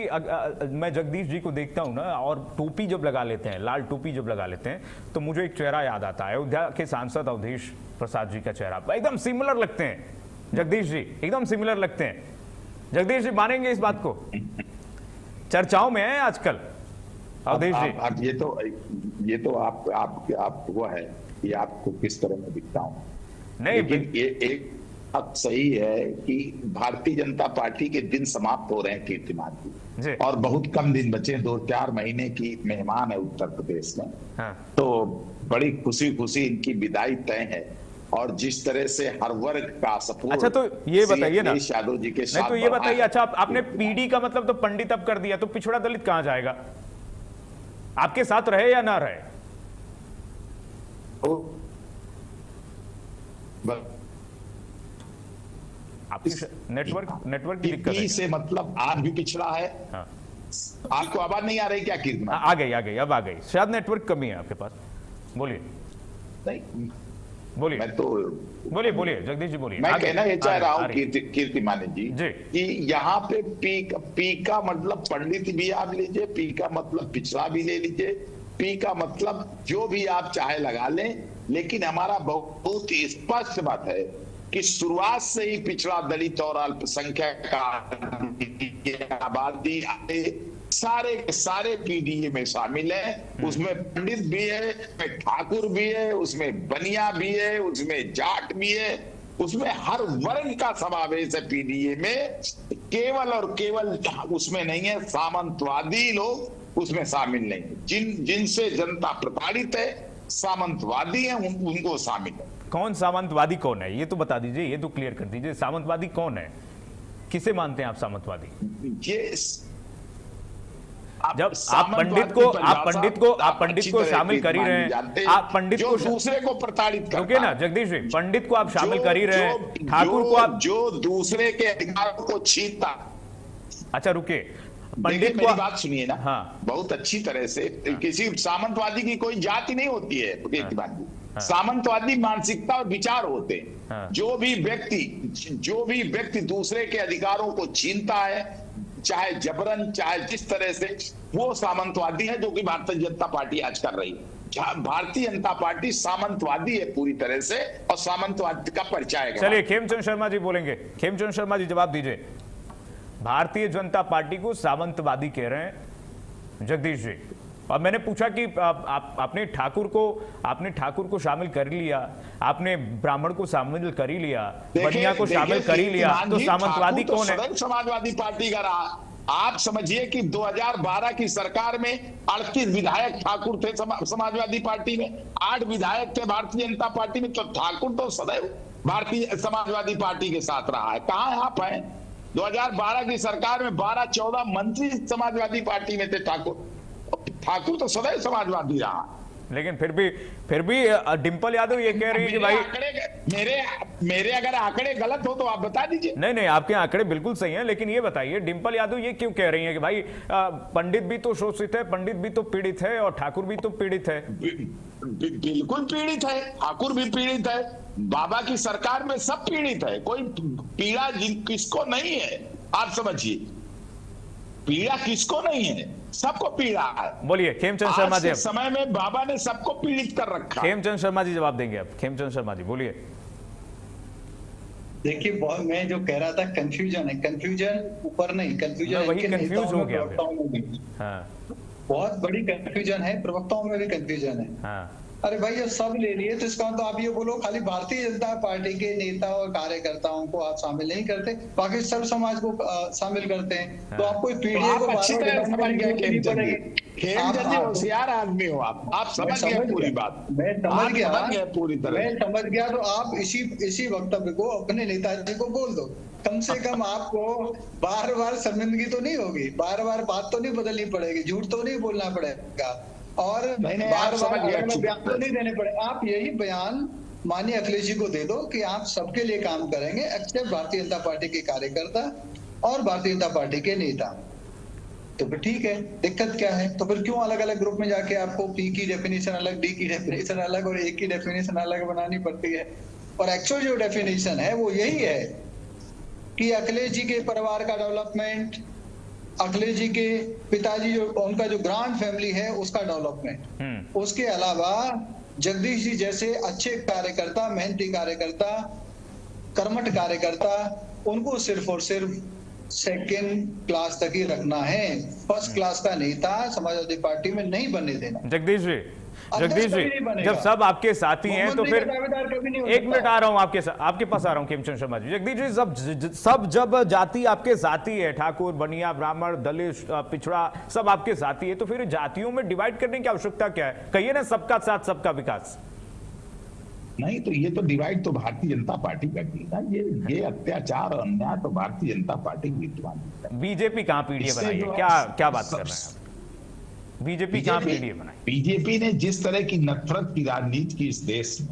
मैं जगदीश जी को देखता हूं ना, और टोपी जब लगा लेते हैं, लाल टोपी जब लगा लेते हैं, तो मुझे एक चेहरा याद आता है, अयोध्या के सांसद अवधेश प्रसाद जी का चेहरा। एकदम सिमिलर लगते हैं जगदीश जी, एकदम सिमिलर लगते हैं। जगदीश जी मानेंगे इस बात को? चर्चाओं में है आजकल अवधेश जी। अब ये तो आप वो है कि आपको किस तरह में दिखता हूं। नहीं, लेकिन ये एक बात सही है कि भारतीय जनता पार्टी के दिन समाप्त हो रहे हैं कीर्तिमान जी, और बहुत कम दिन बचे, 2-4 महीने की मेहमान है उत्तर प्रदेश में। हाँ। तो बड़ी खुशी इनकी विदाई तय है, और जिस तरह से हर वर्ग का सपोर्ट। अच्छा, तो ये बताइए ना यादव जी के साथ, तो ये बताइए, अच्छा आपने पीडी का मतलब तो पंडित अब कर दिया, तो पिछड़ा दलित कहां जाएगा? आपके साथ रहे या ना रहे? नेटवर्क की दिक्कत है से, मतलब आज भी पिछड़ा है। हाँ। आपको आवाज नहीं आ रही क्या? कीर्तिमान आ गई, अब आ गई। शायद नेटवर्क कमी है आपके पास। बोलिए। नहीं, बोलिए। मैं तो बोलिए जगदीश जी, बोलिए। मैं कहना ये चाह रहा हूँ कीर्तिमान जी कि यहाँ पे पी का मतलब पंडित भी आप लीजिए, पी का मतलब पिछड़ा भी ले लीजिए, पी का मतलब जो भी आप चाहे लगा लें, लेकिन हमारा बहुत ही स्पष्ट बात है कि शुरुआत से ही पिछड़ा, दलित और अल्पसंख्यक आबादी सारे के सारे पीडीए में शामिल है। उसमें पंडित भी है, उसमें ठाकुर भी है, उसमें बनिया भी है, उसमें जाट भी है, उसमें हर वर्ग का समावेश है पीडीए में। केवल और केवल उसमें नहीं है सामंतवादी लोग, उसमें शामिल नहीं है। जिनसे जनता प्रताड़ित है, सामंतवादी हैं, उनको शामिल है। कौन सामंतवादी कौन है, ये तो बता दीजिए, ये तो क्लियर कर दीजिए। सामंतवादी कौन है, किसे मानते हैं आप सामंतवादी? ये जब आप पंडित को शामिल कर ही रहे हैं, आप पंडित को दूसरे को प्रताड़ित करता है। रुके ना जगदीश जी, पंडित को आप शामिल कर ही रहे हैं, ठाकुर को आप जो दूसरे के अधिकारों को छीनता। अच्छा रुके, पंडित मेरी बात सुनिए ना। हाँ। बहुत अच्छी तरह से। हाँ। किसी सामंतवादी की कोई जाति नहीं होती है। हाँ। सामंतवादी मानसिकता और विचार होते हैं। हाँ। जो भी व्यक्ति दूसरे के अधिकारों को छीनता है, चाहे जबरन, चाहे जिस तरह से, वो सामंतवादी है, जो कि भारतीय जनता पार्टी आज कर रही है। भारतीय जनता पार्टी सामंतवादी है पूरी तरह से, और सामंतवाद का परिचय। चलिए खेमचंद शर्मा जी बोलेंगे। खेमचंद शर्मा जी जवाब दीजिए। भारतीय जनता पार्टी को सामंतवादी कह रहे हैं जगदीश जी, और मैंने पूछा कि आपने ठाकुर को शामिल कर लिया, आपने ब्राह्मण को शामिल कर ही लिया, बनिया को शामिल कर ही लिया, तो सामंतवादी कौन है? समाजवादी पार्टी का रहा। आप समझिए कि 2012 की सरकार में 38 विधायक ठाकुर थे समाजवादी पार्टी में, 8 विधायक थे भारतीय जनता पार्टी में, तो ठाकुर तो सदैव भारतीय समाजवादी पार्टी के साथ रहा है। कहां आप हैं? 2012 की सरकार में 12-14 मंत्री समाजवादी पार्टी में थे। ठाकुर तो सदैव समाजवादी रहा। लेकिन फिर भी डिंपल यादव ये कह रही है कि भाई मेरे अगर आंकड़े गलत हो तो आप बता दीजिए। नहीं, आपके आंकड़े बिल्कुल सही हैं, लेकिन ये बताइए डिंपल यादव ये क्यों कह रही है कि भाई पंडित भी तो शोषित है, पंडित भी तो पीड़ित है, और ठाकुर भी तो पीड़ित है? बिल्कुल पीड़ित है, ठाकुर भी पीड़ित है, बाबा की सरकार में सब पीड़ित है। कोई पीड़ा किसको नहीं है? आप समझिए, पीड़ा किसको नहीं है? सबको पीड़ा है। बोलिए खेमचंद शर्मा जी। समय में बाबा ने सबको पीड़ित कर रखा। खेमचंद शर्मा जी जवाब देंगे अब। खेमचंद शर्मा जी बोलिए। देखिए, मैं जो कह रहा था कंफ्यूजन ऊपर नहीं, कंफ्यूजन वही कंफ्यूज हो गया। हाँ। बहुत बड़ी कंफ्यूजन है, प्रवक्ताओं में भी कंफ्यूजन है। हाँ। अरे भाई जब सब ले लिए तो इसका तो आप ये बोलो खाली भारतीय जनता पार्टी के नेता और कार्यकर्ताओं को आप शामिल नहीं करते, बाकी सब समाज को शामिल करते हैं। तो आपको पीढ़ी को अच्छी तरह समझ गए, होशियार आदमी हो आप समझ गए पूरी बात। मैं समझ गया पूरी तरह, मैं समझ गया। तो आप इसी वक्तव्य को अपने नेताजी को बोल दो, कम से कम आपको बार बार शर्मिंदगी तो नहीं होगी, बार बार बात तो नहीं बदलनी पड़ेगी, झूठ तो नहीं बोलना पड़ेगा, और बार बार बयान तो नहीं देने पड़े। आप यही बयान माननीय अखिलेश जी को दे दो कि आप सबके लिए काम करेंगे, एक्सेप्ट भारतीय जनता पार्टी के कार्यकर्ता और भारतीय जनता पार्टी के नेता। तो फिर ठीक है, दिक्कत क्या है? तो फिर क्यों अलग अलग ग्रुप में जाके आपको पी की डेफिनेशन अलग, डी की डेफिनेशन अलग और ए की डेफिनेशन अलग बनानी पड़ती है? और एक्चुअल जो डेफिनेशन है वो यही है कि अखिलेश जी के परिवार का डेवलपमेंट, अखिलेश जी के पिताजी जो उनका जो ग्रांड फैमिली है उसका डेवलपमेंट, उसके अलावा जगदीश जी जैसे अच्छे कार्यकर्ता, मेहनती कार्यकर्ता, कर्मठ कार्यकर्ता, उनको सिर्फ और सिर्फ सेकेंड क्लास तक ही रखना है, फर्स्ट क्लास का नेता समाजवादी पार्टी में नहीं बनने देना। जगदीश जी, जब सब आपके साथी हैं तो फिर एक मिनट आ रहा हूं आपके पास आ रहा हूं खेमचंद शर्मा जी। जगदीश जी, जब जाति आपके साथी है, ठाकुर, बनिया, ब्राह्मण, दलित, पिछड़ा, सब आपके साथी है, तो फिर जातियों में डिवाइड करने की आवश्यकता क्या है? कहिए ना, सबका साथ सबका विकास। नहीं तो ये तो डिवाइड तो भारतीय जनता पार्टी करती है, ये अत्याचार और अन्याय तो भारतीय जनता पार्टी विद्वान। बीजेपी कहां पीडीए बनाई है? क्या बात कर रहे हैं? बीजेपी कहां पीडीए बनाई? बीजेपी ने जिस तरह की नफरत की राजनीति की इस देश में,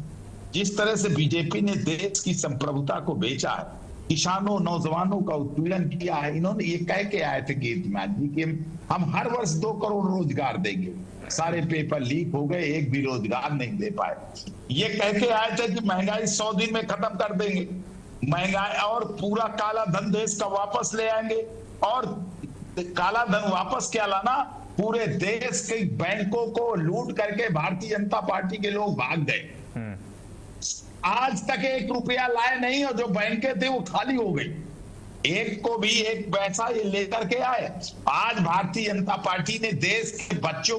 जिस तरह से बीजेपी ने देश की संप्रभुता को बेचा है, किसानों, नौजवानों का उत्पीड़न किया है। इन्होंने ये कह के आए थे कीर्तिमान जी कि हम हर वर्ष 2 करोड़ रोजगार देंगे, सारे पेपर लीक हो गए, एक भी रोजगार नहीं दे पाए। ये कह के आए थे कि महंगाई 100 दिन में खत्म कर देंगे, महंगाई और पूरा काला धन देश का वापस ले आएंगे, और काला धन वापस क्या लाना, पूरे देश के बैंकों को लूट करके भारतीय जनता पार्टी के लोग भाग गए। आज तक 1 रुपया लाए नहीं, और जो बैंकें थे वो खाली हो गई, एक को भी एक पैसा ये लेकर के आए। आज भारतीय जनता पार्टी ने देश के बच्चों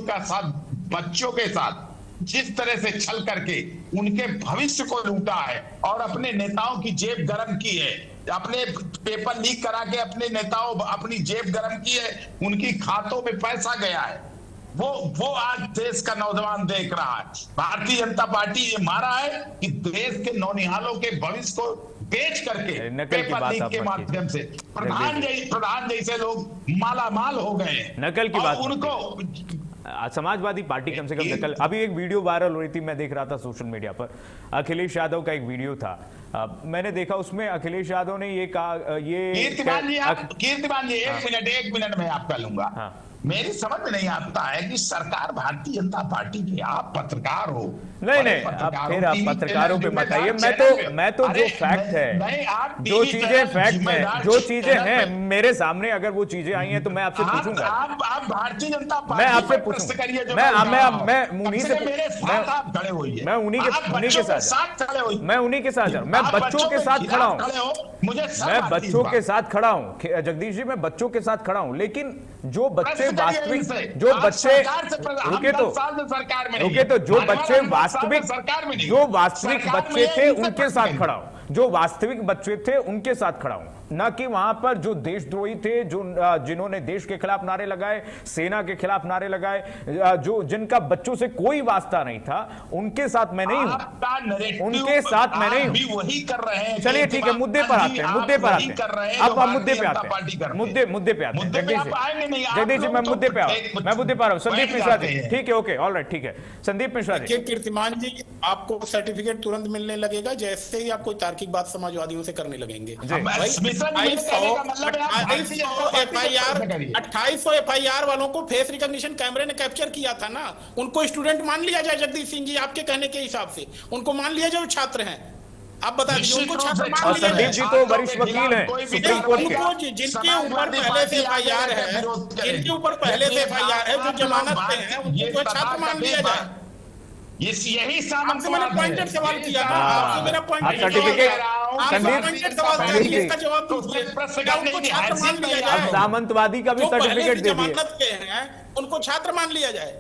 के साथ जिस तरह से छल करके उनके भविष्य को लूटा है और अपने नेताओं की जेब गरम की है, अपने पेपर लीक करा के अपने नेताओं अपनी जेब गरम की है, उनकी खातों में पैसा गया है, वो आज देश का नौजवान देख रहा है। भारतीय जनता पार्टी ये मारा है कि देश के नौनिहालों के भविष्य को बेच करके पेपर लीक के माध्यम से प्रधान जैसे लोग माला माल हो गए। नकल की बात, उनको समाजवादी पार्टी कम से कम नकल। अभी एक वीडियो वायरल हो रही थी, मैं देख रहा था सोशल मीडिया पर, अखिलेश यादव का एक वीडियो था, मैंने देखा उसमें अखिलेश यादव ने ये कहा, ये कीर्तिमान जी एक मिनट में आपका लूंगा। हाँ। मेरी समझ में नहीं आता है कि सरकार भारतीय जनता पार्टी की, आप पत्रकार हो, नहीं अब फिर आप पत्रकारों पे मत आइए। मैं तो जो फैक्ट है, जो चीजें फैक्ट है, जो चीजें हैं मेरे सामने, अगर वो चीजें आई हैं तो मैं आपसे पूछूंगा। आप भारतीय जनता पार्टी, मैं आपसे पूछूंगा, मैं उन्हीं से, मैं उन्हीं के साथ मैं बच्चों के साथ खड़ा हूं, मैं बच्चों के साथ खड़ा हूं जगदीश जी, मैं बच्चों के साथ खड़ा हूं। लेकिन जो बच्चे वास्तविक, जो बच्चे रुके तो जो बच्चे वास्तविक बच्चे थे उनके साथ खड़ा हूं, जो वास्तविक बच्चे थे उनके साथ खड़ा हूं, ना कि वहां पर जो देशद्रोही थे, जो जिन्होंने देश के खिलाफ नारे लगाए, सेना के खिलाफ नारे लगाए, जो जिनका बच्चों से कोई वास्ता नहीं था, उनके साथ मैं नहीं हूं, उनके साथ मैं नहीं हूं। वही कर रहे हैं। चलिए ठीक है, मुद्दे पर आते हैं, अब मुद्दे पे आते हैं, मुद्दे पे आते हैं। जगदीश जी, मैं मुद्दे पे आ रहा हूं। संदीप मिश्रा जी, ठीक है, ओके, ऑलराइट, ठीक है। संदीप मिश्रा जी। कीर्तिमान जी, आपको सर्टिफिकेट तुरंत मिलने लगेगा जैसे ही आप कोई तार्किक बात समाजवादियों से करने लगेंगे। 2800 FIR वालों को फेस रिकॉग्निशन कैमरे ने कैप्चर किया था ना, उनको स्टूडेंट मान लिया जाए जगदीश सिंह जी, आपके कहने के हिसाब से उनको मान लिया जाए छात्र हैं, आप बता दीजिए उनको छात्र मान लिया जाए। संदीप जी तो वरिष्ठ वकील हैं सुप्रीम कोर्ट के, जिनके ऊपर पहले से FIR है, जिनके ऊपर पहले से FIR है, जो जमानत पे हैं, उनको छात्र मान लिया जाए। यही आपसे मैंने पॉइंटेड सवाल किया था, आपसे मेरा पॉइंटेड सामंतवादी का भी सर्टिफिकेट दे दिए, उनको छात्र मान लिया जाए।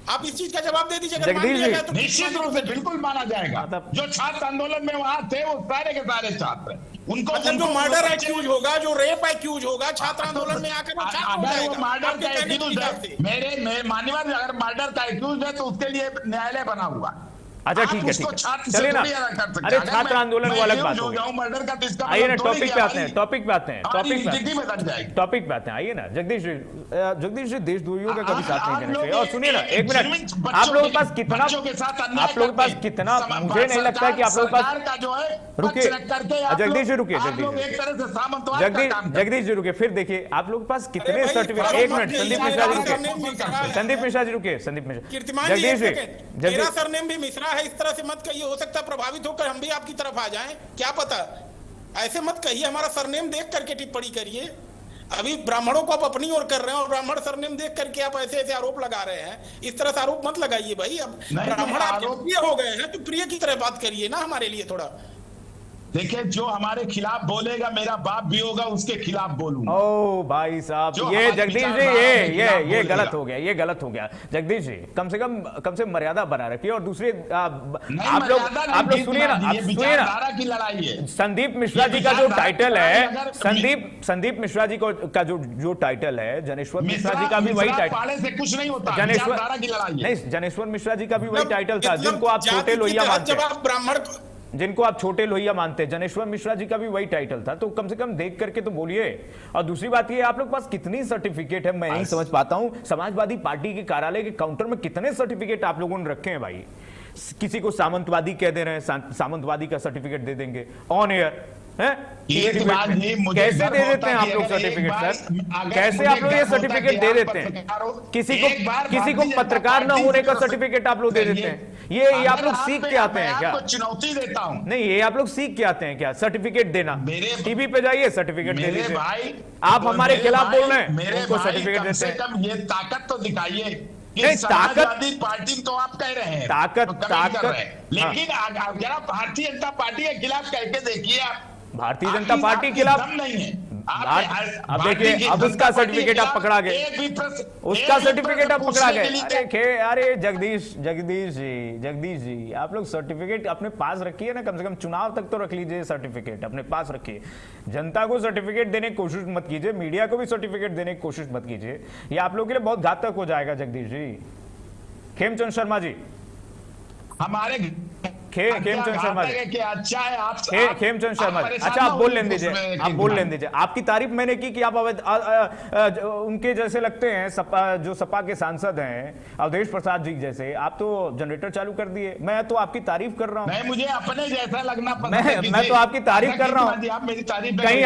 आप इस चीज का जवाब दे दीजिए। जगदीश जी, तो निश्चित रूप से बिल्कुल माना जाएगा। जो छात्र आंदोलन में वहां थे वो सारे के सारे छात्र उनको मतलब जो मर्डर एक्यूज होगा, जो रेप एक्यूज होगा, छात्र आंदोलन में आकर अगर वो मर्डर का एक्यूज है, मेरे मान्यवर अगर मर्डर का एक्यूज है तो उसके लिए न्यायालय बना हुआ। अच्छा ठीक है, चलिए ना। अरे छात्र आंदोलन वो अलग बात होगी। आइए ना टॉपिक पे आते हैं, टॉपिक पे आते हैं, टॉपिक पे आते हैं। आइए ना जगदीश जी, देशद्रोहियों का कभी साथ नहीं देना चाहिए। और सुनिए ना, एक मिनट, आप लोगों के पास कितना, मुझे नहीं लगता है कि आप लोगों के पास, रुकिए जगदीश जी, रुकिए जगदीश जी रुकिए, फिर देखिए आप लोगों के पास कितने सर्टिफिकेट। एक मिनट, संदीप मिश्रा जी रुकिए, जगदीश जी, सरनेम भी मिश्रा है, इस तरह से मत कहिए। हो सकता है प्रभावित होकर हम भी आपकी तरफ आ जाएं, क्या पता। ऐसे मत कहिए, हमारा सरनेम देख करके टिप्पणी करिए। अभी ब्राह्मणों को आप अपनी ओर कर रहे हैं और ब्राह्मण सरनेम देख करके आप ऐसे ऐसे आरोप लगा रहे हैं। इस तरह से आरोप मत लगाइए भाई। अब ब्राह्मण आपके प्रिय हो गए हैं तो प्रिय की तरह बात करिए ना हमारे लिए थोड़ा। देखिए, जो हमारे खिलाफ बोलेगा, मेरा बाप भी होगा उसके खिलाफ बोलूंगा। ओ भाई साहब, ये जगदीश जी, ये गलत हो गया, ये गलत हो गया। जगदीश जी, कम से मर्यादा बना रखिए। और दूसरे आप लोग सुनिए ना, की लड़ाई है। संदीप मिश्रा जी का जो टाइटल है, संदीप मिश्रा जी का जो टाइटल है, जनेश्वर मिश्रा जी का भी वही टाइटल से कुछ नहीं होता। जनेश्वर मिश्रा जी का भी वही टाइटल था, जिनको आप छोटे लोहिया मानते हैं, जिनको आप छोटे लोहिया मानते हैं। जनेश्वर मिश्रा जी का भी वही टाइटल था। तो कम से कम देख करके तो बोलिए। और दूसरी बात ये, आप लोग के पास कितनी सर्टिफिकेट है, मैं नहीं समझ पाता हूं। समाजवादी पार्टी के कार्यालय के काउंटर में कितने सर्टिफिकेट आप लोगों ने रखे हैं भाई। किसी को सामंतवादी कह दे रहे हैं, सामंतवादी का सर्टिफिकेट दे देंगे ऑन एयर है। कैसे दे देते हैं आप लोग सर्टिफिकेट सर? कैसे आप लोग ये सर्टिफिकेट दे देते हैं? किसी को पत्रकार न होने का सर्टिफिकेट आप लोग दे देते हैं। ये आप लोग सीख के आते हैं क्या? चुनौती देता हूं। नहीं, ये आप लोग सीख के आते हैं क्या सर्टिफिकेट देना? टीवी पे जाइए, सर्टिफिकेट दे दीजिए। आप हमारे खिलाफ बोल रहे हैं, उनको सर्टिफिकेट देते हैं। ये ताकत तो दिखाइए। ताकत पार्टी तो आप कह रहे हैं, ताकत, लेकिन जरा भारतीय जनता पार्टी के खिलाफ कह के देखिए। आप भारतीय जनता पार्टी के खिलाफ नहीं है। अब देखिए, अब उसका सर्टिफिकेट आप पकड़ा गए, उसका सर्टिफिकेट आप पकड़ा गए। अरे जगदीश जी, आप लोग सर्टिफिकेट अपने पास रखिए ना, कम से कम चुनाव तक तो रख लीजिए। सर्टिफिकेट अपने पास रखिए। जनता को सर्टिफिकेट देने की कोशिश मत कीजिए, मीडिया को भी सर्टिफिकेट देने की कोशिश मत कीजिए। ये आप लोगों के लिए बहुत घातक हो जाएगा। जगदीश जी, खेमचंद शर्मा जी, हमारे खेमचंद शर्मा जी, अच्छा है आप खेमचंद शर्मा जी, अच्छा आप बोल लेने दीजिए, आप बोल लेने दीजिए। आपकी तारीफ मैंने की कि आप उनके जैसे लगते हैं, जो सपा के सांसद हैं अवधेश प्रसाद जी जैसे। आप तो जनरेटर चालू कर दिए। मैं तो आपकी तारीफ कर रहा हूँ। मुझे अपने जैसा लगना पसंद है। मैं तो आपकी तारीफ कर रहा हूँ। आप मेरी तारीफ कहीं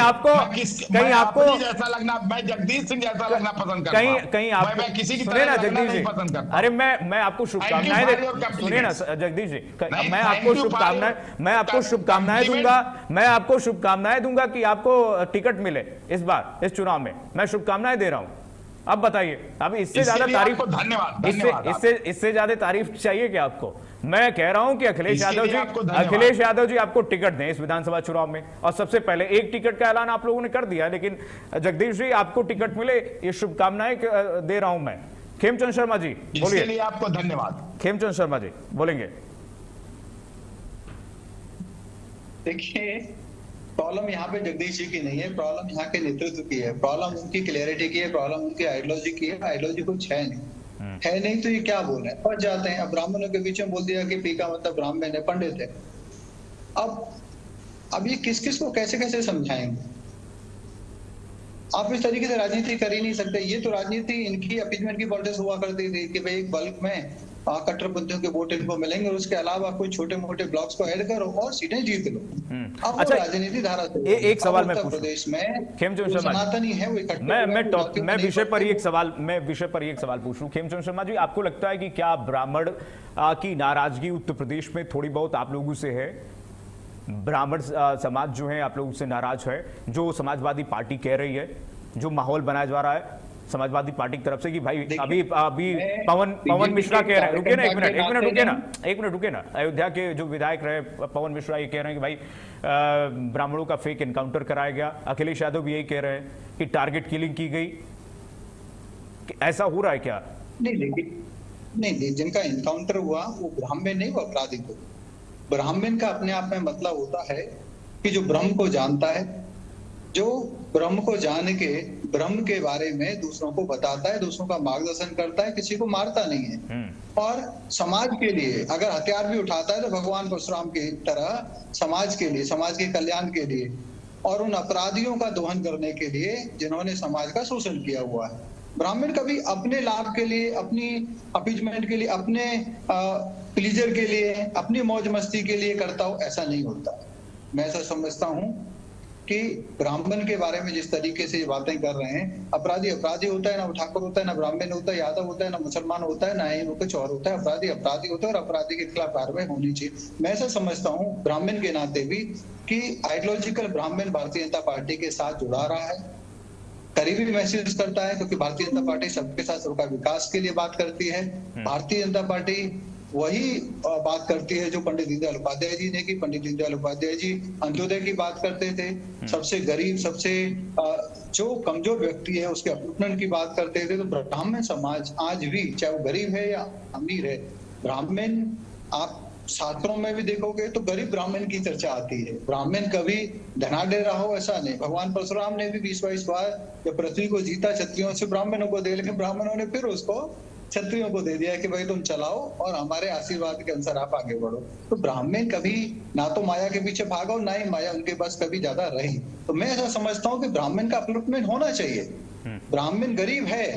आपको जैसा लगना, मैं जगदीश सिंह जैसा लगना पसंद करता हूं। कहीं आप किसी की सुने ना जगदीश जी, पसंद करता। अरे मैं आपको शुभकामनाएं, सुनिए ना जगदीश जी, मैं आपको शुभकामनाएं दूंगा कि आपको टिकट मिले इस बार इस चुनाव में। मैं शुभकामनाएं दे रहा हूं। अब बताइए, अब इससे ज्यादा तारीफ, धन्यवाद। इससे ज्यादा तारीफ चाहिए क्या आपको? मैं कह रहा हूं कि अखिलेश यादव जी आपको टिकट दें इस विधानसभा चुनाव में। और सबसे पहले एक टिकट का ऐलान आप लोगों ने कर दिया, लेकिन जगदीश जी आपको टिकट मिले, ये शुभकामनाएं दे रहा हूं मैं। खेमचंद शर्मा जी बोलिए। इसके लिए आपको धन्यवाद। खेमचंद शर्मा जी बोलेंगे। देखिए, प्रॉब्लम यहाँ पे जगदीश जी की नहीं है, प्रॉब्लम यहाँ के नेतृत्व की है, प्रॉब्लम उनकी क्लियरिटी की है, प्रॉब्लम उनकी आइडियोलॉजी की है। आइडियोलॉजी कुछ है नहीं तो ये क्या बोल रहे हैं? फंस जाते हैं। अब ब्राह्मणों के बीच में बोल दिया कि पी का मतलब ब्राह्मण है, पंडित है। अब ये किस किस को कैसे कैसे समझाएंगे? आप इस तरीके से राजनीति कर ही नहीं सकते। ये तो राजनीति इनकी अपीजमेंट की पॉलिटिक्स हुआ करती थी कि भाई एक बल्क में कट्टरपंथियों के वोट इनको मिलेंगे और उसके अलावा कुछ छोटे मोटे ब्लॉक्स को ऐड करो और सीटें जीत लो। अब अच्छा, राजनीति धारा एक सवाल मैं प्रदेश में खेमचंद शर्मा सनातनी है वो मैं विषय पर ही एक सवाल पूछ लूं। खेमचंद शर्मा जी, आपको लगता है कि क्या ब्राह्मण की नाराजगी उत्तर प्रदेश में थोड़ी बहुत आप लोगों से है? ब्राह्मण समाज जो है आप लोगों से नाराज है, जो समाजवादी पार्टी कह रही है, जो माहौल बनाया जा रहा है समाजवादी पार्टी की तरफ से कि भाई अभी पवन मिश्रा कह रहे हैं, रुके ना एक मिनट रुके ना, अयोध्या के जो विधायक रहे पवन मिश्रा ये कह रहे हैं कि भाई ब्राह्मणों का फेक एनकाउंटर कराया गया। अखिलेश यादव भी यही कह रहे हैं कि टारगेट किलिंग की गई। ऐसा हो रहा है क्या? नहीं, नहीं, जिनका इनकाउंटर हुआ वो ब्राह्मण नहीं, वो अपराधी को। ब्राह्मण का अपने आप में मतलब होता है कि जो ब्रह्म को जानता है, जो ब्रह्म को जान के ब्रह्म के बारे में दूसरों को बताता है, दूसरों का मार्गदर्शन करता है, किसी को मारता नहीं है। और समाज के लिए अगर हथियार भी उठाता है तो भगवान परशुराम की तरह समाज के लिए, समाज के कल्याण के लिए और उन अपराधियों का दोहन करने के लिए जिन्होंने समाज का शोषण किया हुआ है। ब्राह्मण कभी अपने लाभ के लिए, अपनी अपीजमेंट के लिए, अपने प्लीजर के लिए, अपनी मौज मस्ती के लिए करता हो, ऐसा नहीं होता। मैं ऐसा समझता हूं कि ब्राह्मण के बारे में जिस तरीके से ये बातें कर रहे हैं, अपराधी अपराधी होता है, ना वो ठाकुर होता है, ना ब्राह्मण होता है, यादव होता है, ना मुसलमान होता है, ना ही वो कुछ और होता है। अपराधी अपराधी होता है और अपराधी के खिलाफ कार्रवाई होनी चाहिए। मैं ऐसा समझता हूँ ब्राह्मण के नाते भी कि आइडियोलॉजिकल ब्राह्मण भारतीय जनता पार्टी के साथ जुड़ा रहा है, करीबी महसूस करता है, क्योंकि भारतीय जनता पार्टी सबके साथ सबका विकास के लिए बात करती है। भारतीय जनता पार्टी वही बात करती है जो पंडित दीनदयाल उपाध्याय जी ने की। पंडित दीनदयाल उपाध्याय जी अंत्योदय की बात करते थे, सबसे गरीब, सबसे जो कमजोर व्यक्ति है उसके अपने की बात करते थे। तो ब्राह्मण समाज आज भी, चाहे वो गरीब है या अमीर है, ब्राह्मण, आप शास्त्रों में भी देखोगे तो गरीब ब्राह्मण की चर्चा आती है। ब्राह्मण कभी धनाढ्य रहा हो ऐसा नहीं। भगवान परशुराम ने भी 20-22 बार जब पृथ्वी को जीता क्षत्रियों से ब्राह्मणों को दे, लेकिन ब्राह्मणों ने फिर उसको क्षत्रियों को दे दिया कि भाई तुम चलाओ और हमारे आशीर्वाद के अनुसार आप आगे बढ़ो। तो ब्राह्मण कभी ना तो माया के पीछे भागो, ना ही माया उनके पास कभी ज्यादा रही। तो मैं ऐसा समझता हूँ कि ब्राह्मण का अपलिफ्टमेंट होना चाहिए। ब्राह्मण गरीब है,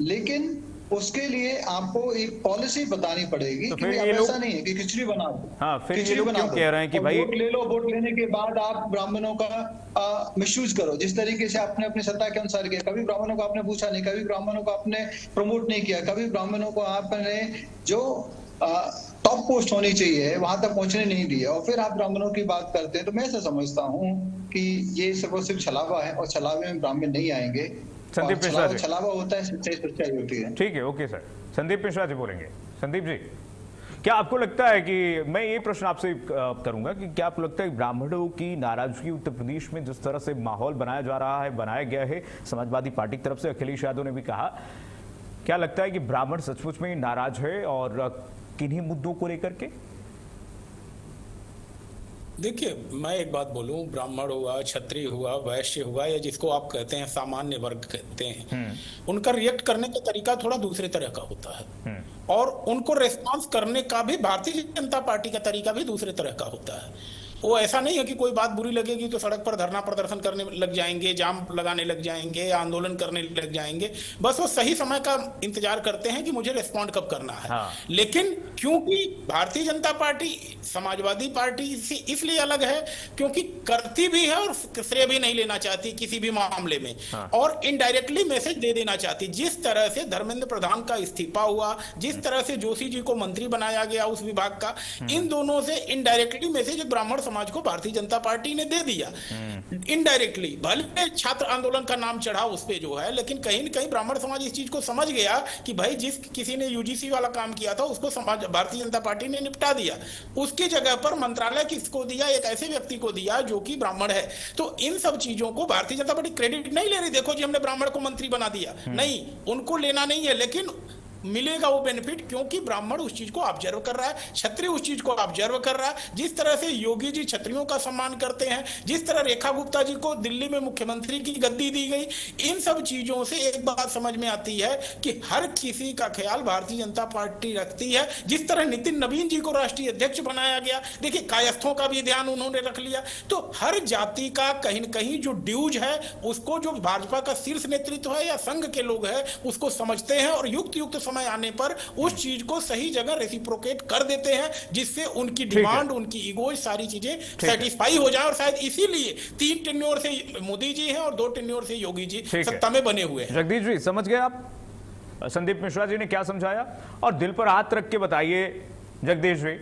लेकिन उसके लिए आपको एक पॉलिसी बतानी पड़ेगी तो कि ऐसा नहीं है कि खिचड़ी बना दो। हाँ, फिर ये लोग क्यों कह रहे हैं कि भाई वोट ले लो, वोट लेने के बाद आप ब्राह्मणों का मिसयूज करो जिस तरीके से आपने अपनी सत्ता के अनुसार किया। कभी ब्राह्मणों को आपने पूछा नहीं, कभी ब्राह्मणों को आपने प्रमोट नहीं किया, कभी ब्राह्मणों को आपने जो टॉप पोस्ट होनी चाहिए वहां तक पहुंचने नहीं दिया, और फिर आप ब्राह्मणों की बात करते हैं। तो मैं ऐसा समझता हूँ कि ये सिर्फ छलावा है और छलावे में ब्राह्मण नहीं आएंगे। संदीप मिश्रा जी, छलावा होता है, सच्चाई होती है। ठीक है, ओके सर। संदीप मिश्रा जी बोलेंगे। संदीप जी, क्या आपको लगता है कि, मैं ये प्रश्न आपसे करूंगा कि क्या आपको लगता है ब्राह्मणों की नाराजगी उत्तर प्रदेश में जिस तरह से माहौल बनाया जा रहा है, बनाया गया है समाजवादी पार्टी की तरफ से, अखिलेश यादव ने भी कहा, क्या लगता है कि ब्राह्मण सचमुच में नाराज है और किन्हीं मुद्दों को लेकर के? देखिए, मैं एक बात बोलूं, ब्राह्मण हुआ, क्षत्रिय हुआ, वैश्य हुआ, या जिसको आप कहते हैं सामान्य वर्ग कहते हैं, उनका रिएक्ट करने का तरीका थोड़ा दूसरे तरह का होता है और उनको रेस्पॉन्स करने का भी भारतीय जनता पार्टी का तरीका भी दूसरे तरह का होता है। वो ऐसा नहीं है कि कोई बात बुरी लगेगी तो सड़क पर धरना प्रदर्शन करने लग जाएंगे, जाम लगाने लग जाएंगे या आंदोलन करने लग जाएंगे। बस वो सही समय का इंतजार करते हैं कि मुझे रिस्पॉन्ड कब करना है। हाँ। लेकिन क्योंकि भारतीय जनता पार्टी समाजवादी पार्टी से इसलिए अलग है क्योंकि करती भी है और श्रेय भी नहीं लेना चाहती किसी भी मामले में। हाँ। और इनडायरेक्टली मैसेज दे देना चाहती। जिस तरह से धर्मेंद्र प्रधान का इस्तीफा हुआ, जिस तरह से जोशी जी को मंत्री बनाया गया उस विभाग का, इन दोनों से इनडायरेक्टली मैसेज ब्राह्मण समाज को भारतीय जनता पार्टी ने दे दिया। इनडायरेक्टली भले छात्र आंदोलन का नाम चढ़ा उस पे जो है, लेकिन कहीं न कहीं ब्राह्मण समाज इस चीज को समझ गया कि भाई जिस किसी ने यूजीसी वाला काम किया था उसको समाज भारतीय जनता पार्टी ने निपटा दिया। उसकी जगह पर मंत्रालय किसको दिया? एक ऐसे व्यक्ति को दिया जो कि ब्राह्मण है। तो इन सब चीजों को भारतीय जनता पार्टी क्रेडिट नहीं ले रही, देखो जी हमने ब्राह्मण को मंत्री बना दिया, नहीं, उनको लेना नहीं है। लेकिन मिलेगा वो बेनिफिट क्योंकि ब्राह्मण उस चीज को ऑब्जर्व कर रहा है, क्षत्रिय उस चीज को ऑब्जर्व कर रहा है। जिस तरह से योगी जी क्षत्रियों का सम्मान करते हैं, जिस तरह रेखा गुप्ता जी को दिल्ली में मुख्यमंत्री की गद्दी दी गई, इन सब चीजों से एक बात समझ में आती है कि हर किसी का ख्याल भारतीय जनता पार्टी रखती है। जिस तरह नितिन नवीन जी को राष्ट्रीय अध्यक्ष बनाया गया, देखिए कायस्थों का भी ध्यान उन्होंने रख लिया। तो हर जाति का कहीं न कहीं जो ड्यूज है उसको जो भाजपा का शीर्ष नेतृत्व है या संघ के लोग हैं उसको समझते हैं और युक्त समय आने पर उस चीज को सही जगह रेसिप्रोकेट कर देते हैं, जिससे उनकी डिमांड, उनकी ईगो, सारी चीजें सेटिस्फाई हो जाए। और शायद इसीलिए 3 टेन्योर से मोदी जी हैं और 2 टेन्योर से योगी जी सत्ता में बने हुए हैं। जगदीश जी, समझ गए आप संदीप मिश्रा जी ने क्या समझाया? और दिल पर हाथ रख के बताइए जगदीश जी,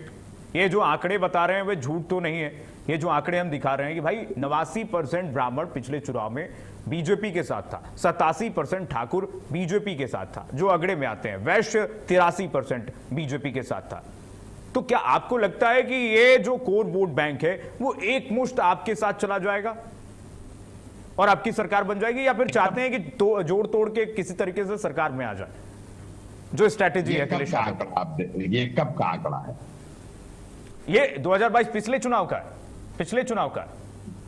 ये जो आंकड़े बता रहे हैं वे झूठ तो नहीं है? ये जो आंकड़े हम दिखा रहे हैं कि भाई 89% ब्राह्मण पिछले चुनाव में बीजेपी के साथ था, 87% ठाकुर बीजेपी के साथ था, जो अगड़े में आते हैं, वैश्य 83% बीजेपी के साथ था। तो क्या आपको लगता है कि ये जो कोर वोट बैंक है वो एक मुश्त आपके साथ चला जाएगा और आपकी सरकार बन जाएगी, या फिर चाहते हैं कि जोड़ तोड़ के किसी तरीके से सरकार में आ जाए? जो स्ट्रैटेजी है अखिलेश यादव, ये कब का आंकड़ा है? ये 2022 पिछले चुनाव का, पिछले चुनाव का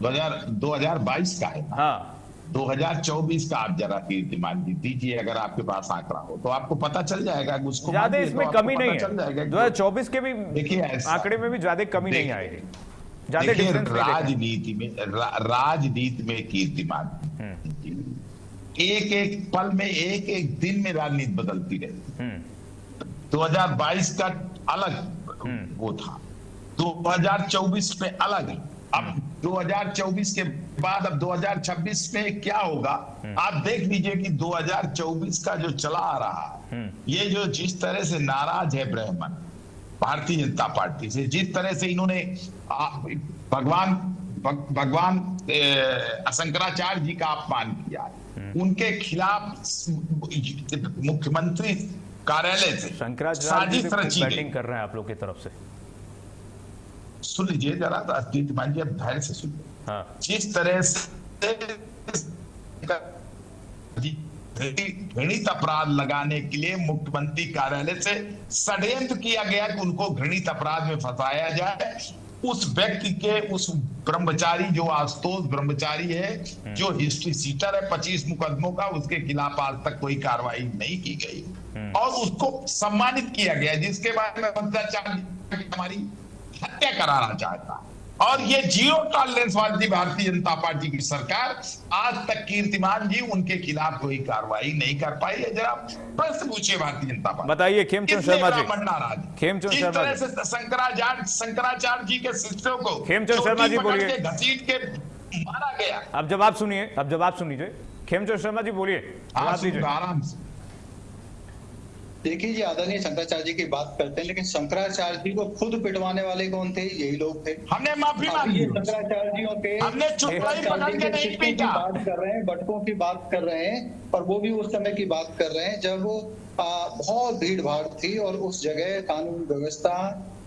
2022 का है। हाँ 2024 का आप जरा कीर्तिमान जी दीजिए, अगर आपके पास आंकड़ा हो तो आपको पता चल जाएगा। उसको ज्यादा इसमें कमी नहीं है, 2024 के भी देखिए आंकड़े में भी ज्यादा कमी नहीं आएगी। राजनीति में कीर्तिमान एक एक पल में, एक एक दिन में राजनीति बदलती रही। 2022 का अलग वो था, 2024 में अलग। अब 2024 के बाद अब 2026 में क्या होगा आप देख लीजिए कि 2024 का जो चला आ रहा, ये जो जिस तरह से नाराज है ब्राह्मण भारतीय जनता पार्टी से, जिस तरह से इन्होंने भगवान शंकराचार्य जी का अपमान किया, उनके खिलाफ मुख्यमंत्री कार्यालय से साजिश रची गई। कर रहे हैं आप लोग की तरफ से, सुन लीजिए जरा कीर्तिमान जी, अब धैर्य से सुनिए। हाँ। जिस तरह से घृणित अपराध लगाने के लिए मुख्यमंत्री कार्यालय से षड्यंत्र किया गया कि उनको घृणित अपराध में फंसाया जाए, उस व्यक्ति के, उस ब्रह्मचारी जो आशुतोष ब्रह्मचारी है, जो हिस्ट्री सीटर है 25 मुकदमों का, उसके खिलाफ आज तक कोई कार्रवाई नहीं की गई और उसको सम्मानित किया गया, जिसके बारे में हमारी हत्या कराना चाहता। और ये जीरो टॉलरेंस वाली भारतीय जनता पार्टी की सरकार आज तक कीर्तिमान जी उनके खिलाफ कोई कार्रवाई नहीं कर पाई है। जरा प्रश्न पूछिए भारतीय जनता पार्टी, बताइए खेमचंद शर्मा जी, खेमचंद शर्मा जी, शंकराचार्य जी के शिष्यों को खेमचंद शर्मा जी बोलिए, घसीट के मारा गया। अब जवाब सुनिए, अब जवाब सुन लीजिए। खेमचंद शर्मा जी बोलिए, आराम से। देखिए जी, आदरणीय शंकराचार्य जी की बात करते हैं, लेकिन शंकराचार्य जी को खुद पिटवाने वाले कौन थे? यही लोग थे। हमने माफी मांगी, शंकराचार्य जी के हमने चुपचाप पकड़ के नहीं पीटा। बात कर रहे हैं, बटकों की बात कर रहे हैं, और वो भी उस समय की बात कर रहे हैं जब बहुत भीड़ भाड़ थी और उस जगह कानून व्यवस्था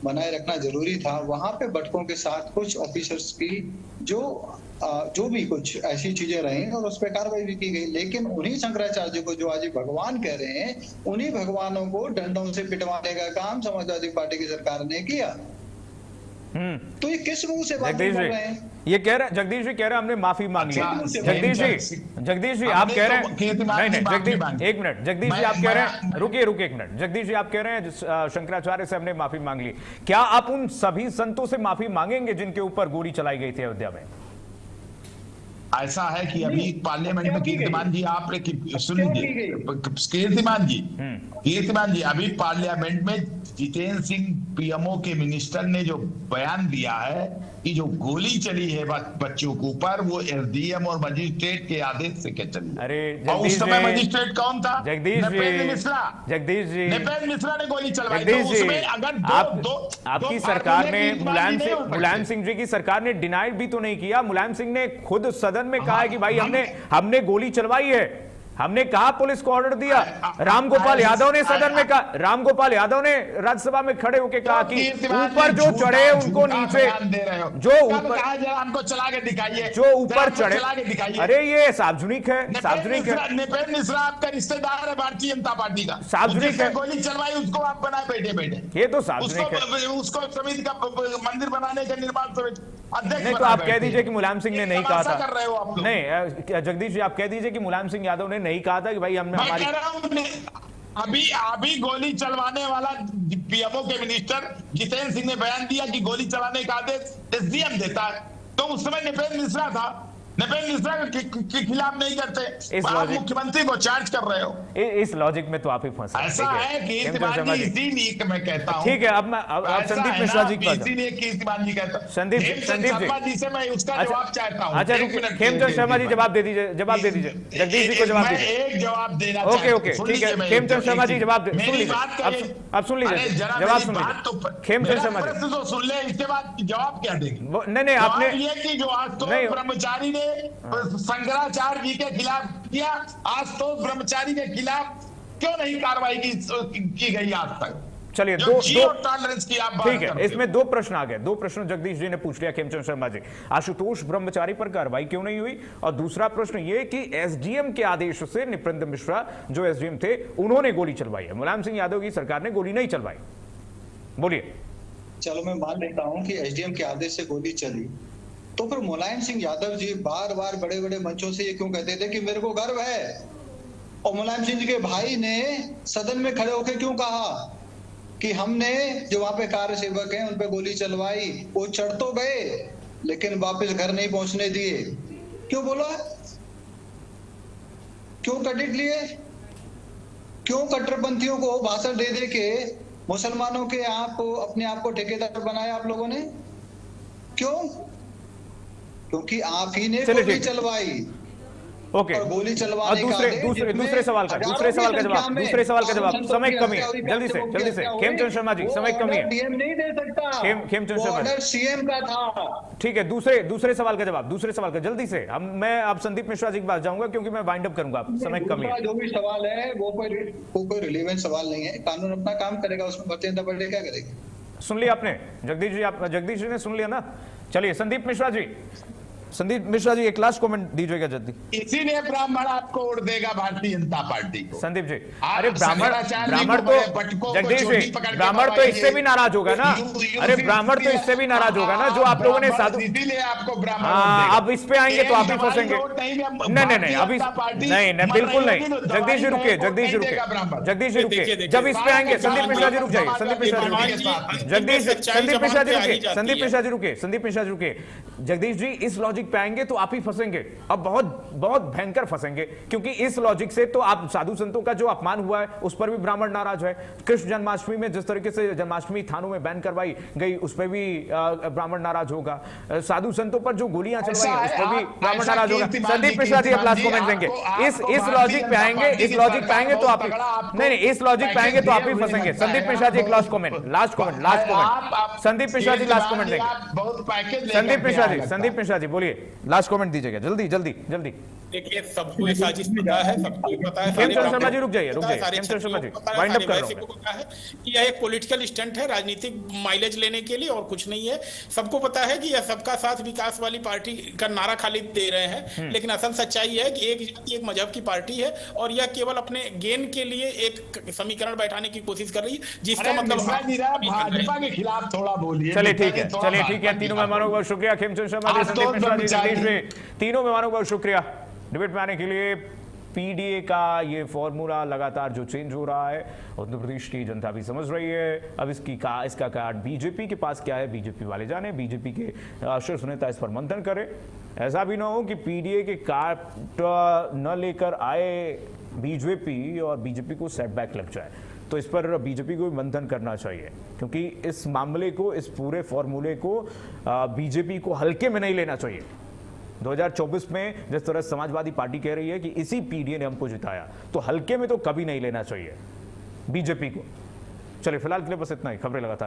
बनाए रखना जरूरी था। वहां पे बटकों के साथ कुछ ऑफिसर्स की जो भी कुछ ऐसी चीजें रही और उस पर कार्रवाई भी की गई, लेकिन उन्हीं शंकराचार्य को जो आज भगवान कह रहे हैं, उन्हीं भगवानों को डंडों से पिटवाने का काम समाजवादी पार्टी की सरकार ने किया। तो ये किस मुंह से बात कर रहे हैं? ये कह रहे, जगदीश जी कह रहे हैं हमने माफी मांग ली। जगदीश जी आप कह रहे हैं, नहीं जगदीश एक मिनट, जगदीश जी आप कह रहे हैं, रुकिए एक मिनट, जगदीश जी आप कह रहे हैं शंकराचार्य से हमने माफी मांग ली, क्या आप उन सभी संतों से माफी मांगेंगे जिनके ऊपर गोली चलाई गई थी अयोध्या में? ऐसा है कि अभी पार्लियामेंट में कीर्तिमान जी आप सुन लीजिए, कीर्तिमान जी अभी पार्लियामेंट में जितेंद्र सिंह पीएमओ के मिनिस्टर ने जो बयान दिया है कि जो गोली चली है बच्चों के ऊपर, वो एसडीएम और मजिस्ट्रेट के आदेश से क्या चली? अरे और उस समय मजिस्ट्रेट कौन था? जगदीश जी नृपेंद्र मिश्रा ने गोली चलवाई। जगदीश जी, आपकी सरकार ने मुलायम सिंह जी की सरकार ने डिनाइड भी तो नहीं किया। मुलायम सिंह ने खुद सदन में कहा है कि भाई हमने गोली चलवाई है, हमने कहा पुलिस को ऑर्डर दिया। रामगोपाल यादव ने सदन में कहा, रामगोपाल यादव ने राज्यसभा में खड़े होकर कहा कि ऊपर जो चढ़े उनको नीचे, जो ऊपर हमको चला के दिखाइए, जो ऊपर चढ़े। अरे ये सार्वजनिक है, सार्वजनिक है। नृपेंद्र मिश्रा आपका रिश्तेदार है भारतीय जनता पार्टी का, सार्वजनिक है। गोली चलवाई उसको आप बना बैठे, ये तो सार्वजनिक है। उसको समिति का मंदिर बनाने का निर्माण समिति नहीं, तो आप कह दीजिए कि मुलायम सिंह ने नहीं कहा था। कर रहे हो आप नहीं, जगदीश जी आप कह दीजिए कि मुलायम सिंह यादव ने नहीं कहा था कि भाई हमने हमारी अभी गोली चलवाने वाला पीएमओ के मिनिस्टर जितेंद्र सिंह ने बयान दिया कि गोली चलाने का आदेश एसडीएम देता है, तो उस समय नृपेंद्र मिश्रा था। नृपेंद्र मिश्रा के खिलाफ नहीं करते, आप मुख्यमंत्री को चार्ज कर रहे हो। इस लॉजिक में तो आप ही फंसे। ऐसा है कि इसीलिए मैं कहता हूं। ठीक है, अब संदीप मिश्रा जी का, इसीलिए कीर्तिमान जी कहता हूं, संदीप जी से मैं उसका जवाब चाहता हूं। अच्छा खेमचंद शर्मा जी जवाब दे दीजिए, जगदीश जी को जवाब दीजिए। एक जवाब देना। ओके ठीक है, खेमचंद शर्मा जी जवाब सुन लीजिए, अब सुन लीजिए, जवाब सुन लीजिए। खेमचंद शर्मा जी तो सुन ले, इसके बाद जवाब क्या देंगे? नहीं आपने ये कि जो आशुतोष ब्रह्मचारी ने शंकराचार्य जी के खिलाफ किया, आशुतोष ब्रह्मचारी के खिलाफ क्यों नहीं कार्रवाई की गई आज तक? चलिए जो जीरो टॉलरेंस की आप बात ठीक है, करते हो। इसमें दो प्रश्न आ गए। दो प्रश्न जगदीश जी ने पूछ लिया, खेमचंद शर्मा जी। आशुतोष ब्रह्मचारी पर कार्रवाई क्यों नहीं हुई? और दूसरा प्रश्न ये कि एसडीएम के आदेश से नृपेंद्र मिश्रा जो एसडीएम थे उन्होंने गोली चलवाई है, मुलायम सिंह यादव की सरकार ने गोली नहीं चलवाई। बोलिए। चलो मैं मान लेता हूं कि एसडीएम के आदेश से गोली चली, तो फिर मुलायम सिंह यादव जी बार बार बड़े बड़े मंचों से ये क्यों कहते थे कि मेरे को गर्व है? और मुलायम सिंह जी के भाई ने सदन में खड़े होकर क्यों कहा कि हमने जो वहां पे कार्य सेवक हैं उन पे गोली चलवाई? वो चढ़ तो गए लेकिन वापस घर नहीं पहुंचने दिए। क्यों बोला? क्यों क्रेडिट लिए? क्यों कट्टरपंथियों को भाषण दे दे के मुसलमानों के आप अपने आप को ठेकेदार बनाया आप लोगों ने? क्यों? क्योंकि आप ही ने गोली चलवाई। ओके, और गोली और चलवाने दूसरे सवाल का जवाब समय कमी है, जल्दी से खेमचंद शर्मा जी, समय कमी है, डीएम नहीं दे सकता। खेमचंद शर्मा जी, सीएम का था। ठीक है, दूसरे सवाल का जवाब, दूसरे सवाल का जल्दी से। मैं अब संदीप मिश्रा जी के पास जाऊंगा क्योंकि मैं वाइंड अप करूंगा, समय कमी है। जो भी सवाल है वो कोई रिलेवेंट सवाल नहीं है। कानून अपना काम करेगा, उसमें भारतीय जनता पार्टी क्या करेगी? सुन लिया आपने जगदीश जी ने सुन लिया ना? चलिए संदीप मिश्रा जी एक लास्ट कमेंट दीजिएगा जल्दी। इसीलिए ब्राह्मण आपको वोट देगा भारतीय जनता पार्टी को। संदीप जी, अरे ब्राह्मण तो जगदीश जी, ब्राह्मण तो इससे भी नाराज होगा ना। अरे ब्राह्मण तो इससे भी नाराज होगा ना जो आप लोगों ने साधु। इसीलिए आपको ब्राह्मण। हाँ, अब इस पे आएंगे तो आप ही फंसेंगे। नहीं, अभी नहीं, बिल्कुल नहीं। जगदीश जी रुके, जब इस पे आएंगे संदीप मिश्रा जी रुक जाइए, संदीप मिश्रा जी रुके। जगदीश जी इस लॉजिक पे आएंगे तो आप ही फंसेंगे, अब बहुत भयंकर फंसेंगे, क्योंकि इस लॉजिक से तो आप साधु संतों का जो अपमान हुआ है उस पर भी ब्राह्मण नाराज है। कृष्ण जन्माष्टमी में जिस तरीके से जन्माष्टमी थानों में बैन करवाई गई उस पर भी ब्राह्मण नाराज होगा। साधु संतों पर जो गोलियां चलवाई उस पर भी ब्राह्मण नाराज होगा। संदीप मिश्रा जी लास्ट कमेंट देंगे। इस लॉजिक पे आएंगे तो आप नहीं, इस लॉजिक पे आएंगे तो आप ही फंसेंगे। संदीप मिश्रा जी एक last comment Sandeep Mishra ji last comment देंगे। संदीप मिश्रा जी बोलिए, लास्ट कमेंट दीजिएगा जल्दी। देखिए, सबको ये साजिश पता है, सबको पता है। खेमचंद शर्मा जी रुक जाइए, खेमचंद शर्मा जी वाइंड अप कर रहा हूं। पता है कि यह एक पॉलिटिकल स्टंट है, राजनीतिक माइलेज लेने के लिए और कुछ नहीं है। सबको पता है कि यह सबका साथ विकास वाली पार्टी का नारा खाली दे रहे हैं, लेकिन असल सच्चाई है कि एक जाति एक मजहब की पार्टी है और यह केवल अपने गेन के लिए एक समीकरण बैठाने की कोशिश कर रही है, जिसका मतलब भाजपा के खिलाफ थोड़ा बोलिए। चलिए ठीक है। तीनों मेहमानों को बहुत शुक्रिया, खेमचंद शर्मा जी, संदीप मिश्रा जी, जगदीश जी, तीनों मेहमानों को बहुत शुक्रिया डिबेट में आने के लिए। पीडीए का ये फॉर्मूला लगातार जो चेंज हो रहा है उत्तर प्रदेश की जनता भी समझ रही है। अब इसका कार्ड बीजेपी के पास क्या है, बीजेपी वाले जाने, बीजेपी के शीर्ष नेता इस पर मंथन करें। ऐसा भी ना हो कि पीडीए के कार्ड न लेकर आए बीजेपी और बीजेपी को सेटबैक लग जाए, तो इस पर बीजेपी को भी मंथन करना चाहिए, क्योंकि इस मामले को, इस पूरे फॉर्मूले को बीजेपी को हल्के में नहीं लेना चाहिए। 2024 में जिस तरह समाजवादी पार्टी कह रही है कि इसी पीडीए ने हमको जिताया, तो हल्के में तो कभी नहीं लेना चाहिए बीजेपी को। चलिए फिलहाल के लिए बस इतना ही। खबरें लगातार